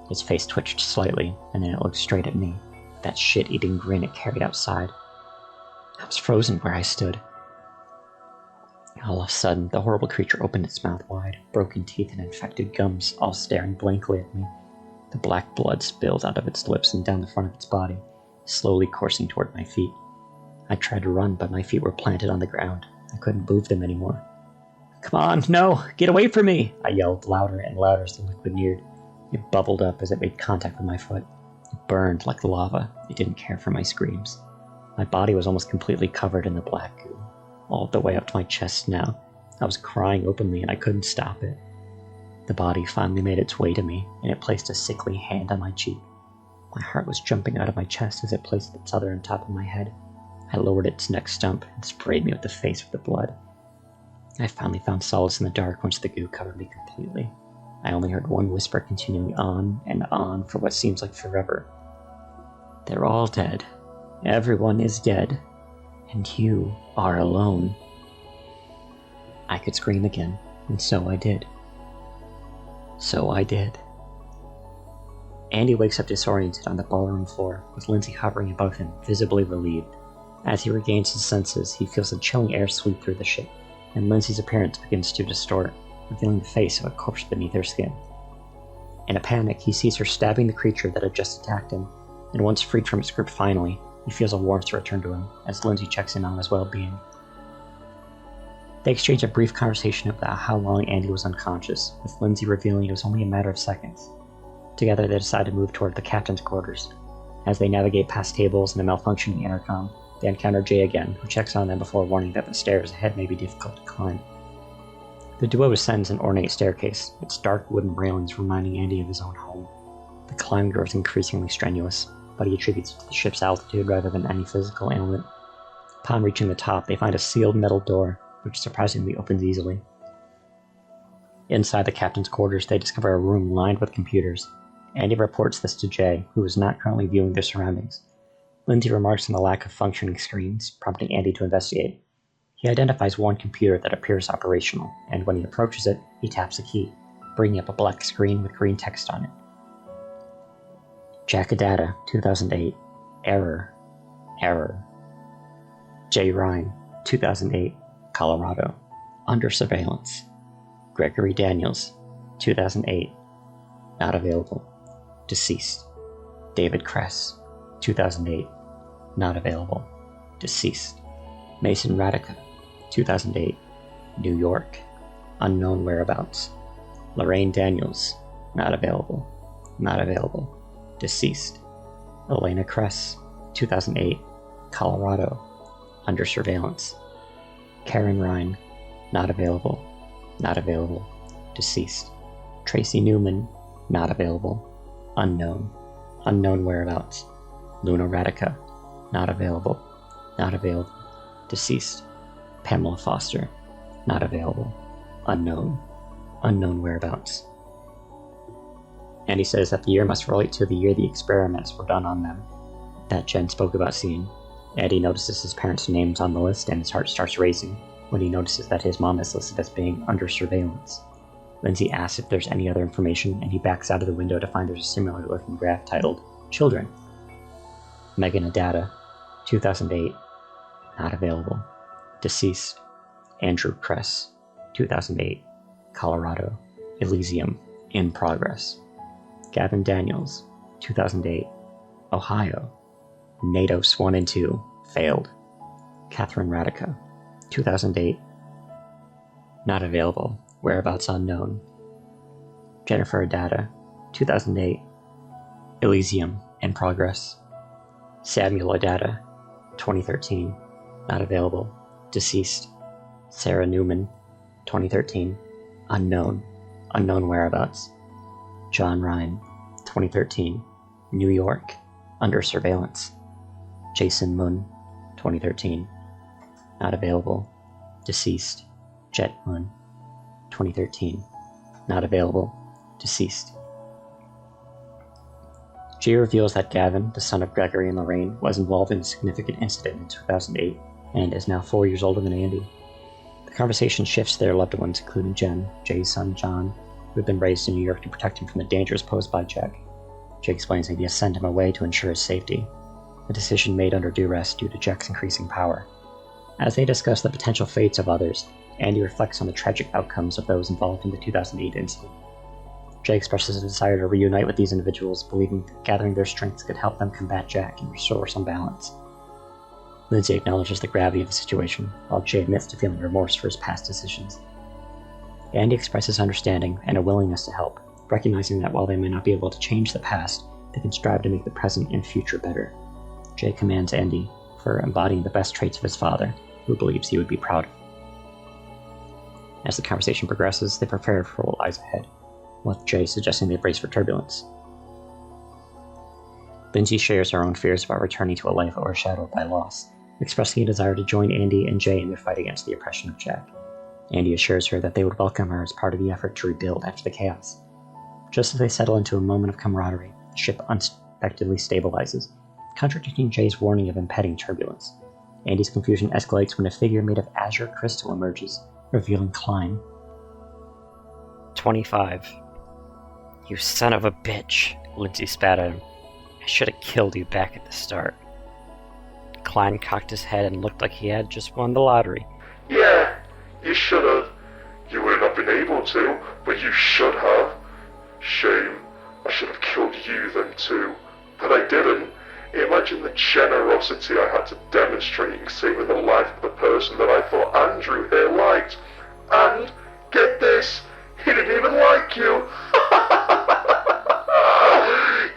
S1: His face twitched slightly, and then it looked straight at me, that shit-eating grin it carried outside. I was frozen where I stood. All of a sudden, the horrible creature opened its mouth wide, broken teeth and infected gums all staring blankly at me. The black blood spilled out of its lips and down the front of its body, slowly coursing toward my feet. I tried to run, but my feet were planted on the ground. I couldn't move them anymore. "Come on, no! Get away from me!" I yelled louder and louder as the liquid neared. It bubbled up as it made contact with my foot. It burned like lava. It didn't care for my screams. My body was almost completely covered in the black goo, all the way up to my chest now. I was crying openly and I couldn't stop it. The body finally made its way to me, and it placed a sickly hand on my cheek. My heart was jumping out of my chest as it placed its other on top of my head. I lowered its neck stump and sprayed me with the face with the blood. I finally found solace in the dark once the goo covered me completely. I only heard one whisper continuing on and on for what seems like forever. "They're all dead. Everyone is dead. And you are alone." I could scream again, and so I did. Andy wakes up disoriented on the ballroom floor, with Lindsay hovering above him, visibly relieved. As he regains his senses, he feels a chilling air sweep through the ship, and Lindsay's appearance begins to distort, revealing the face of a corpse beneath her skin. In a panic, he sees her stabbing the creature that had just attacked him, and once freed from its grip finally, he feels a warmth return to him as Lindsay checks in on his well-being. They exchange a brief conversation about how long Andy was unconscious, with Lindsay revealing it was only a matter of seconds. Together they decide to move toward the captain's quarters. As they navigate past tables and a malfunctioning intercom, they encounter Jay again, who checks on them before warning that the stairs ahead may be difficult to climb. The duo ascends an ornate staircase, its dark wooden railings reminding Andy of his own home. The climb grows increasingly strenuous, but he attributes it to the ship's altitude rather than any physical ailment. Upon reaching the top, they find a sealed metal door, which surprisingly opens easily. Inside the captain's quarters, they discover a room lined with computers. Andy reports this to Jay, who is not currently viewing their surroundings. Lindsay remarks on the lack of functioning screens, prompting Andy to investigate. He identifies one computer that appears operational, and when he approaches it, he taps a key, bringing up a black screen with green text on it. Jack Adata, 2008. Error. J. Ryan, 2008. Colorado. Under surveillance. Gregory Daniels, 2008. Not available. Deceased. David Kress, 2008. Not available. Deceased. Mason Radica, 2008. New York. Unknown whereabouts. Lorraine Daniels, not available. Deceased. Elena Kress, 2008. Colorado. Under surveillance. Karen Ryan, not available. Deceased. Tracy Newman, not available. Unknown whereabouts. Luna Radica, not available. Deceased. Pamela Foster, not available. Unknown whereabouts. And he says that the year must relate to the year the experiments were done on them, that Jen spoke about seeing. Eddie notices his parents' names on the list and his heart starts racing when he notices that his mom is listed as being under surveillance. Lindsay asks if there's any other information, and he backs out of the window to find there's a similar looking graph titled Children. Megan Adata, 2008, not available. Deceased, Andrew Kress, 2008, Colorado, Elysium, in progress. Gavin Daniels, 2008, Ohio, Natos 1 and 2, failed. Catherine Radica, 2008, not available, whereabouts unknown. Jennifer Adata, 2008, Elysium, in progress. Samuel Adata, 2013, not available, deceased. Sarah Newman, 2013, unknown whereabouts. John Ryan, 2013, New York, under surveillance. Jason Moon, 2013, not available, deceased. Jet Moon, 2013, not available, deceased. Jay reveals that Gavin, the son of Gregory and Lorraine, was involved in a significant incident in 2008 and is now 4 years older than Andy. The conversation shifts to their loved ones, including Jen, Jay's son John, who had been raised in New York to protect him from the dangers posed by Jack. Jay explains that he has sent him away to ensure his safety, a decision made under duress due to Jack's increasing power. As they discuss the potential fates of others, Andy reflects on the tragic outcomes of those involved in the 2008 incident. Jay expresses a desire to reunite with these individuals, believing that gathering their strengths could help them combat Jack and restore some balance. Lindsay acknowledges the gravity of the situation, while Jay admits to feeling remorse for his past decisions. Andy expresses understanding and a willingness to help, recognizing that while they may not be able to change the past, they can strive to make the present and future better. Jay commends Andy for embodying the best traits of his father, who believes he would be proud of. As the conversation progresses, they prepare for what lies ahead, with Jay suggesting they brace for turbulence. Lindsay shares her own fears about returning to a life overshadowed by loss, expressing a desire to join Andy and Jay in their fight against the oppression of Jack. Andy assures her that they would welcome her as part of the effort to rebuild after the chaos. Just as they settle into a moment of camaraderie, the ship unexpectedly stabilizes, contradicting Jay's warning of impending turbulence. Andy's confusion escalates when a figure made of azure crystal emerges, revealing Klein.
S4: 25. You son of a bitch, Lindsay spat at him. I should have killed you back at the start. Klein cocked his head and looked like he had just won the lottery.
S2: Yeah, you should have. You would not have been able to, but you should have. Shame. I should have killed you then too. But I didn't. Imagine the generosity I had to demonstrate in saving the life of the person that I thought Andrew here liked. And, get this, he didn't even like you.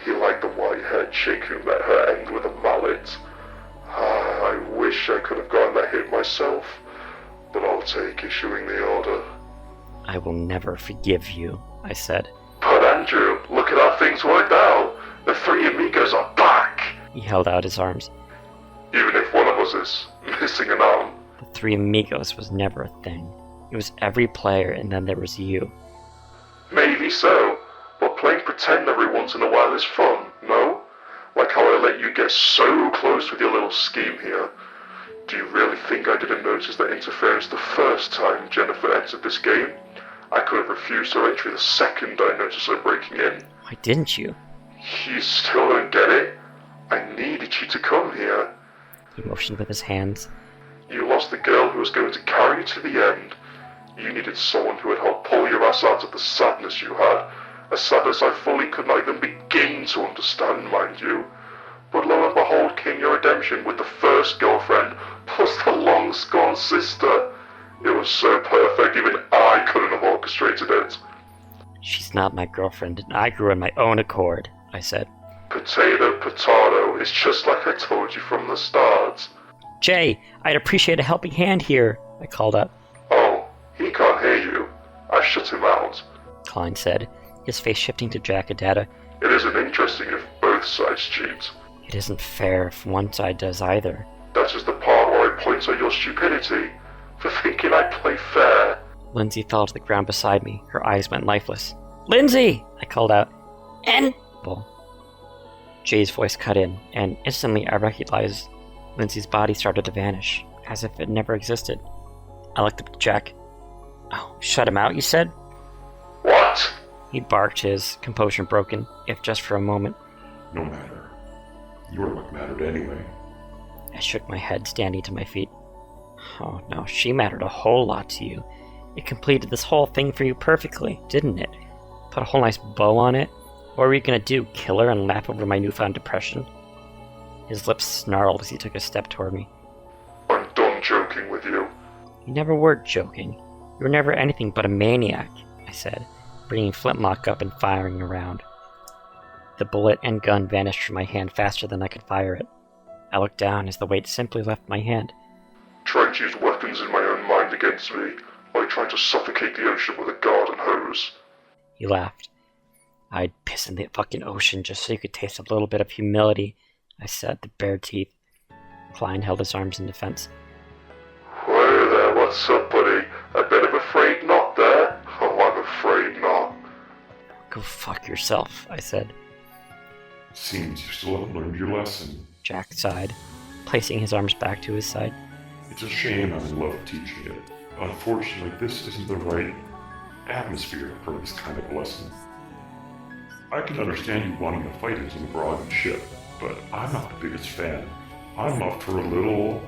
S2: He liked the white-haired chick who met her end with a mallet. I wish I could have gotten that hit myself, but I'll take issuing the order.
S4: I will never forgive you, I said.
S2: But Andrew, look at how things worked out. The three amigos are back.
S4: He held out his arms.
S2: Even if one of us is missing an arm.
S4: The three amigos was never a thing. It was every player, and then there was you.
S2: Maybe so, but playing pretend every once in a while is fun, no? Like how I let you get so close with your little scheme here. Do you really think I didn't notice that interference the first time Jennifer entered this game? I could have refused her entry the second I noticed her breaking in.
S4: Why didn't you?
S2: You still don't get it? I needed you to come here.
S4: He motioned with his hands.
S2: You lost the girl who was going to carry you to the end. You needed someone who would help pull your ass out of the sadness you had. A sadness I fully could not even begin to understand, mind you. But lo and behold came your redemption with the first girlfriend, plus the long-gone sister. It was so perfect, even I couldn't have orchestrated it.
S4: She's not my girlfriend, and I grew on my own accord, I said.
S2: Potato, it's just like I told you from the start.
S4: Jay, I'd appreciate a helping hand here, I called out.
S2: Oh, he can't hear you. I shut him out.
S4: Klein said, his face shifting to Jack Adata.
S2: It isn't interesting if both sides cheat.
S4: It isn't fair if one side does either.
S2: That is the part where I point out your stupidity, for thinking I play fair.
S4: Lindsay fell to the ground beside me. Her eyes went lifeless. Lindsay! I called out. And... Jay's voice cut in, and instantly I recognized Lindsay's body started to vanish, as if it never existed. I looked up at Jack. Oh, shut him out, you said?
S2: What?
S4: He barked, his composure broken, if just for a moment.
S3: No matter. Your luck mattered anyway.
S4: I shook my head, standing to my feet. Oh no, she mattered a whole lot to you. It completed this whole thing for you perfectly, didn't it? Put a whole nice bow on it? What were you gonna do, kill her and laugh over my newfound depression? His lips snarled as he took a step toward me.
S2: I'm done joking with you.
S4: You never were joking. You were never anything but a maniac, I said, bringing flintlock up and firing around. The bullet and gun vanished from my hand faster than I could fire it. I looked down as the weight simply left my hand.
S2: Trying to use weapons in my own mind against me, like trying to suffocate the ocean with a garden hose.
S4: He laughed. I'd piss in the fucking ocean just so you could taste a little bit of humility, I said, the bare teeth. Klein held his arms in defense.
S2: Hey there, what's up, buddy? A bit of afraid not there? Oh, I'm afraid not.
S4: Go fuck yourself, I said.
S3: Seems you still haven't learned your lesson.
S4: Jack sighed, placing his arms back to his side.
S3: It's a shame I'm in love teaching it. Unfortunately, this isn't the right atmosphere for this kind of lesson. I can understand you wanting to fight into the Brogan ship, but I'm not the biggest fan. I'm up for a little...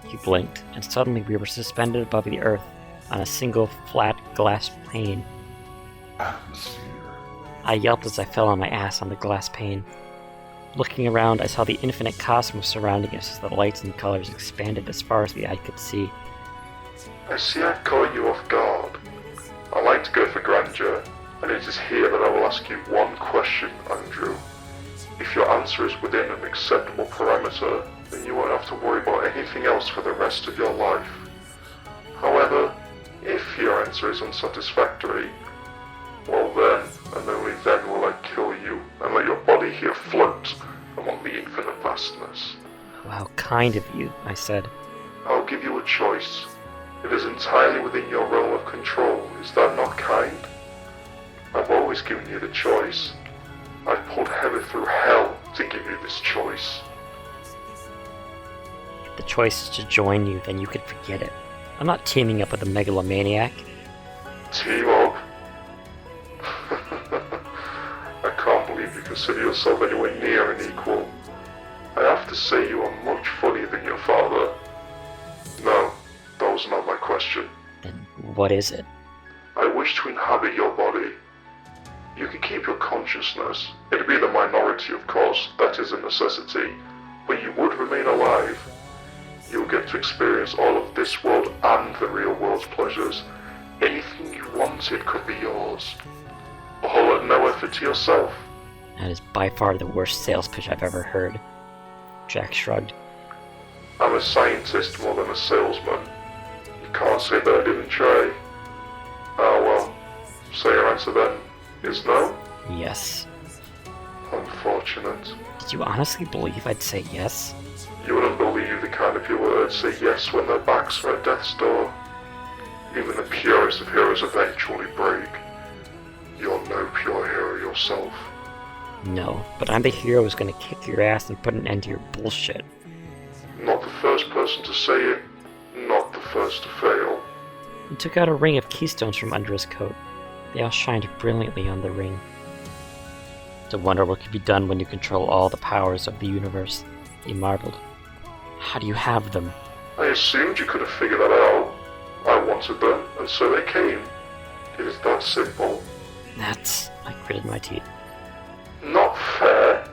S4: He blinked, and suddenly we were suspended above the earth on a single flat glass pane.
S3: atmosphere.
S4: I yelped as I fell on my ass on the glass pane. Looking around, I saw the infinite cosmos surrounding us as the lights and colors expanded as far as the eye could see.
S2: I see I've caught you off guard. I like to go for grandeur, and it is here that I will ask you one question, Andrew. If your answer is within an acceptable parameter, then you won't have to worry about anything else for the rest of your life. However, if your answer is unsatisfactory, well then, and only then will I kill you and let your body here float among the infinite vastness.
S4: How kind of you, I said.
S2: I'll give you a choice. It is entirely within your realm of control. Is that not kind? I've always given you the choice. I've pulled heaven through hell to give you this choice.
S4: If the choice is to join you, then you could forget it. I'm not teaming up with a megalomaniac.
S2: Team up? I can't believe you consider yourself anywhere near an equal. I have to say you are much funnier than your father. No, that was not my question.
S4: Then what is it?
S2: I wish to inhabit your body. You can keep your consciousness. It'd be the minority, of course, that is a necessity, but you would remain alive. You'll get to experience all of this world and the real world's pleasures. Anything you wanted could be yours. All at no effort to yourself.
S4: That is by far the worst sales pitch I've ever heard. Jack shrugged.
S2: I'm a scientist more than a salesman. You can't say that I didn't try. Ah well, so your answer then is no?
S4: Yes.
S2: Unfortunate.
S4: Did you honestly believe I'd say yes?
S2: You wouldn't believe the kind of people that say yes when their backs are at death's door. Even the purest of heroes eventually break. You're no pure hero yourself.
S4: No, but I'm the hero who's gonna kick your ass and put an end to your bullshit.
S2: Not the first person to say it, not the first to fail.
S4: He took out a ring of keystones from under his coat. They all shined brilliantly on the ring. To wonder what could be done when you control all the powers of the universe, he marveled. How do you have them?
S2: I assumed you could have figured that out. I wanted them, and so they came. It is that simple.
S4: That's... I gritted my teeth.
S2: Not fair.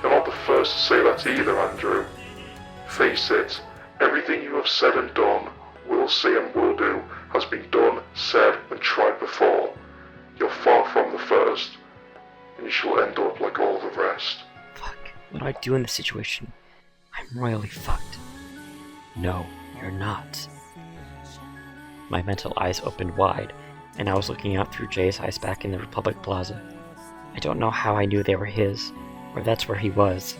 S2: You're not the first to say that either, Andrew. Face it, everything you have said and done, will say and will do, has been done, said, and tried before. You're far from the first, and you shall end up like all the rest.
S4: Fuck, what do I do in this situation? I'm royally fucked. No, you're not. My mental eyes opened wide, and I was looking out through Jay's eyes back in the Republic Plaza. I don't know how I knew they were his, or that's where he was,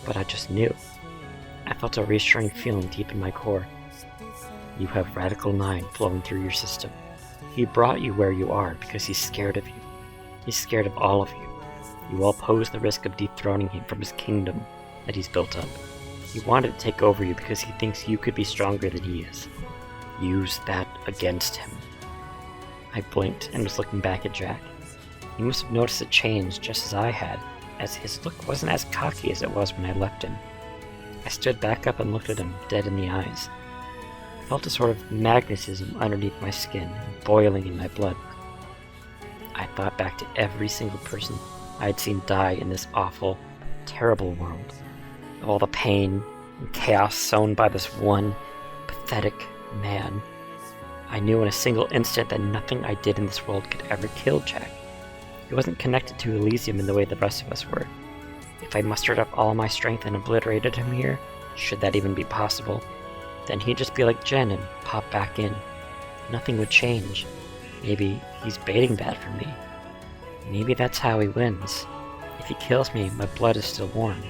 S4: but I just knew. I felt a reassuring feeling deep in my core. You have Radical-9 flowing through your system. He brought you where you are because he's scared of you. He's scared of all of you. You all pose the risk of dethroning him from his kingdom that he's built up. He wanted to take over you because he thinks you could be stronger than he is. Use that against him. I blinked and was looking back at Jack. He must have noticed a change just as I had. as his look wasn't as cocky as it was when I left him. I stood back up and looked at him, dead in the eyes. I felt a sort of magnetism underneath my skin, boiling in my blood. I thought back to every single person I had seen die in this awful, terrible world, of all the pain and chaos sown by this one pathetic man. I knew in a single instant that nothing I did in this world could ever kill Jack. He wasn't connected to Elysium in the way the rest of us were. If I mustered up all my strength and obliterated him here, should that even be possible, then he'd just be like Jen and pop back in. Nothing would change. Maybe he's baiting that for me. Maybe that's how he wins. If he kills me, my blood is still warm.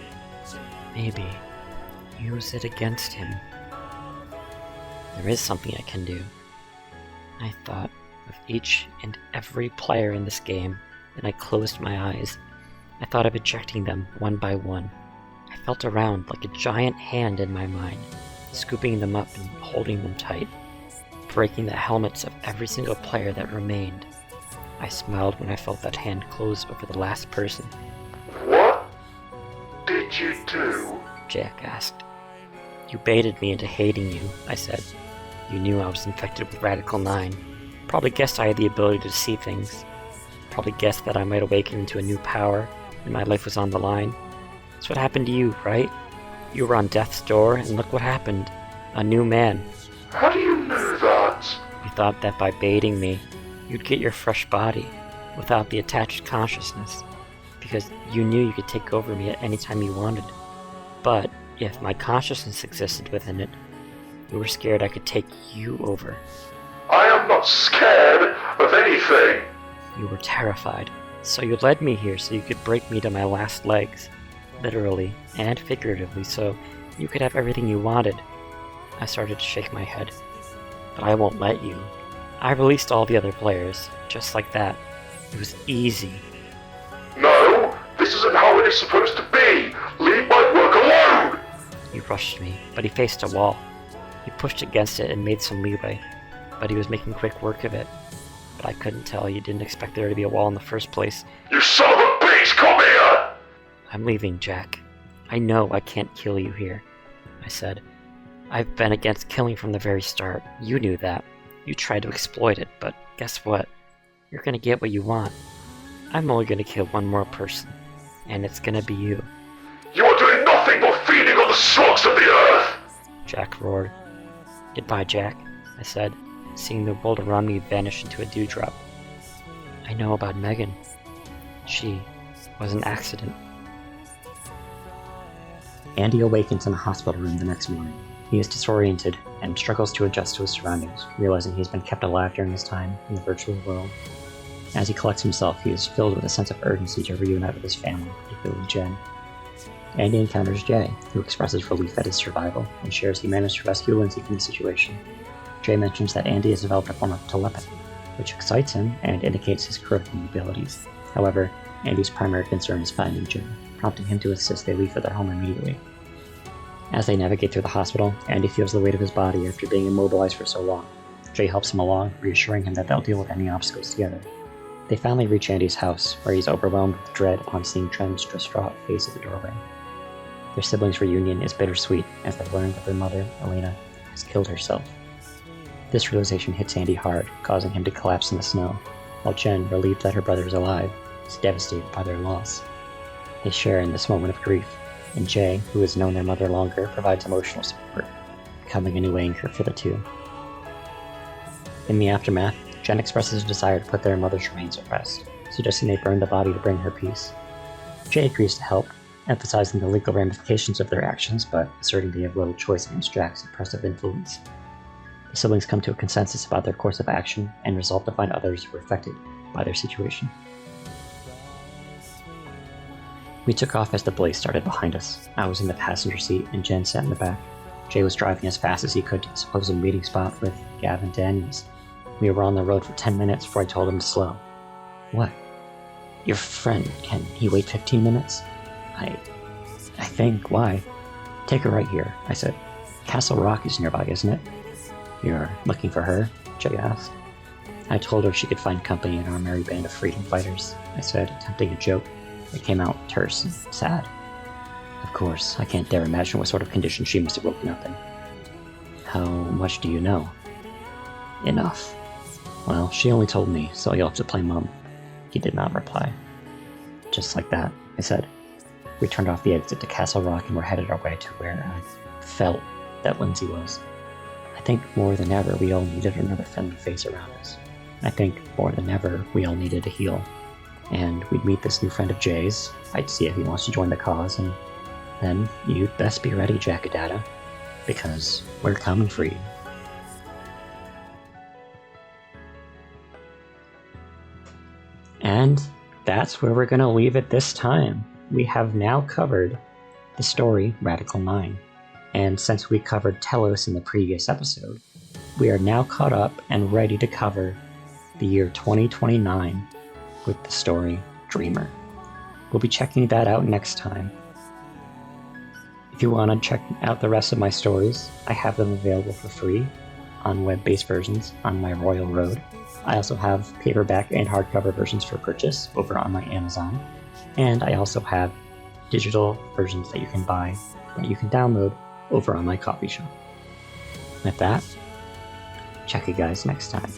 S4: Maybe use it against him. There is something I can do. I thought of each and every player in this game, and I closed my eyes. I thought of ejecting them one by one. I felt around like a giant hand in my mind, scooping them up and holding them tight, breaking the helmets of every single player that remained. I smiled when I felt that hand close over the last person.
S2: What did you do?
S4: Jack asked. You baited me into hating you, I said. You knew I was infected with Radical-9. Probably guessed I had the ability to see things. Probably guessed that I might awaken into a new power, and my life was on the line. That's what happened to you, right? You were on death's door, and look what happened. A new man.
S2: How do you know that?
S4: You thought that by baiting me, you'd get your fresh body, without the attached consciousness, because you knew you could take over me at any time you wanted. But if my consciousness existed within it, you were scared I could take you over.
S2: I am not scared of anything.
S4: You were terrified, so you led me here so you could break me to my last legs, literally and figuratively, so you could have everything you wanted. I started to shake my head. But I won't let you. I released all the other players, just like that. It was easy.
S2: No, this isn't how it is supposed to be. Leave my work alone.
S4: He rushed me, but he faced a wall. He pushed against it and made some leeway, but he was making quick work of it. But I couldn't tell he didn't expect there to be a wall in the first place.
S2: You son of a bitch, come here!
S4: I'm leaving, Jack. I know I can't kill you here, I said. I've been against killing from the very start. You knew that. You tried to exploit it, but guess what? You're gonna get what you want. I'm only gonna kill one more person, and it's gonna be you.
S2: You are doing nothing but feeding on the slugs of the earth!
S4: Jack roared. Goodbye, Jack, I said, seeing the world around me vanish into a dewdrop. I know about Megan. She was an accident.
S1: Andy awakens in a hospital room the next morning. He is disoriented and struggles to adjust to his surroundings, realizing he's been kept alive during his time in the virtual world. As he collects himself, he is filled with a sense of urgency to reunite with his family, particularly Jen. Andy encounters Jay, who expresses relief at his survival and shares he managed to rescue Lindsay from the situation. Jay mentions that Andy has developed a form of telepathy, which excites him and indicates his critical abilities. However, Andy's primary concern is finding Jay, prompting him to insist they leave for their home immediately. As they navigate through the hospital, Andy feels the weight of his body after being immobilized for so long. Jay helps him along, reassuring him that they'll deal with any obstacles together. They finally reach Andy's house, where he's overwhelmed with dread upon seeing Jen's distraught face at the doorway. Their siblings' reunion is bittersweet as they learn that their mother, Elena, has killed herself. This realization hits Andy hard, causing him to collapse in the snow, while Jen, relieved that her brother is alive, is devastated by their loss. They share in this moment of grief, and Jay, who has known their mother longer, provides emotional support, becoming a new anchor for the two. In the aftermath, Jen expresses a desire to put their mother's remains at rest, suggesting they burn the body to bring her peace. Jay agrees to help, emphasizing the legal ramifications of their actions, but asserting they have little choice against Jack's oppressive influence. The siblings come to a consensus about their course of action and resolve to find others who were affected by their situation. We took off as the blaze started behind us. I was in the passenger seat and Jen sat in the back. Jay was driving as fast as he could to the supposed meeting spot with Gavin Daniels. We were on the road for 10 minutes before I told him to slow. What? Your friend, can he wait 15 minutes? I think, why? Take her right here, I said. Castle Rock is nearby, isn't it? You're looking for her? Jay asked. I told her she could find company in our merry band of freedom fighters, I said, attempting a joke, It came out terse and sad. Of course, I can't dare imagine what sort of condition she must have woken up in. How much do you know? Enough. Well, she only told me, so you'll have to play mum. He did not reply. Just like that, I said. We turned off the exit to Castle Rock and were headed our way to where I felt that Lindsay was. I think more than ever we all needed another friendly face around us. I think more than ever we all needed to heal. And we'd meet this new friend of Jay's. I'd see if he wants to join the cause, and then you'd best be ready, Jack Adata, because we're coming for you. And that's where we're going to leave it this time. We have now covered the story Radical-9. And since we covered Telos in the previous episode, we are now caught up and ready to cover the year 2029 with the story Dreamer. We'll be checking that out next time. If you want to check out the rest of my stories, I have them available for free on web-based versions on my Royal Road. I also have paperback and hardcover versions for purchase over on my Amazon. And I also have digital versions that you can buy, that you can download over on my coffee shop. With that, check you guys next time.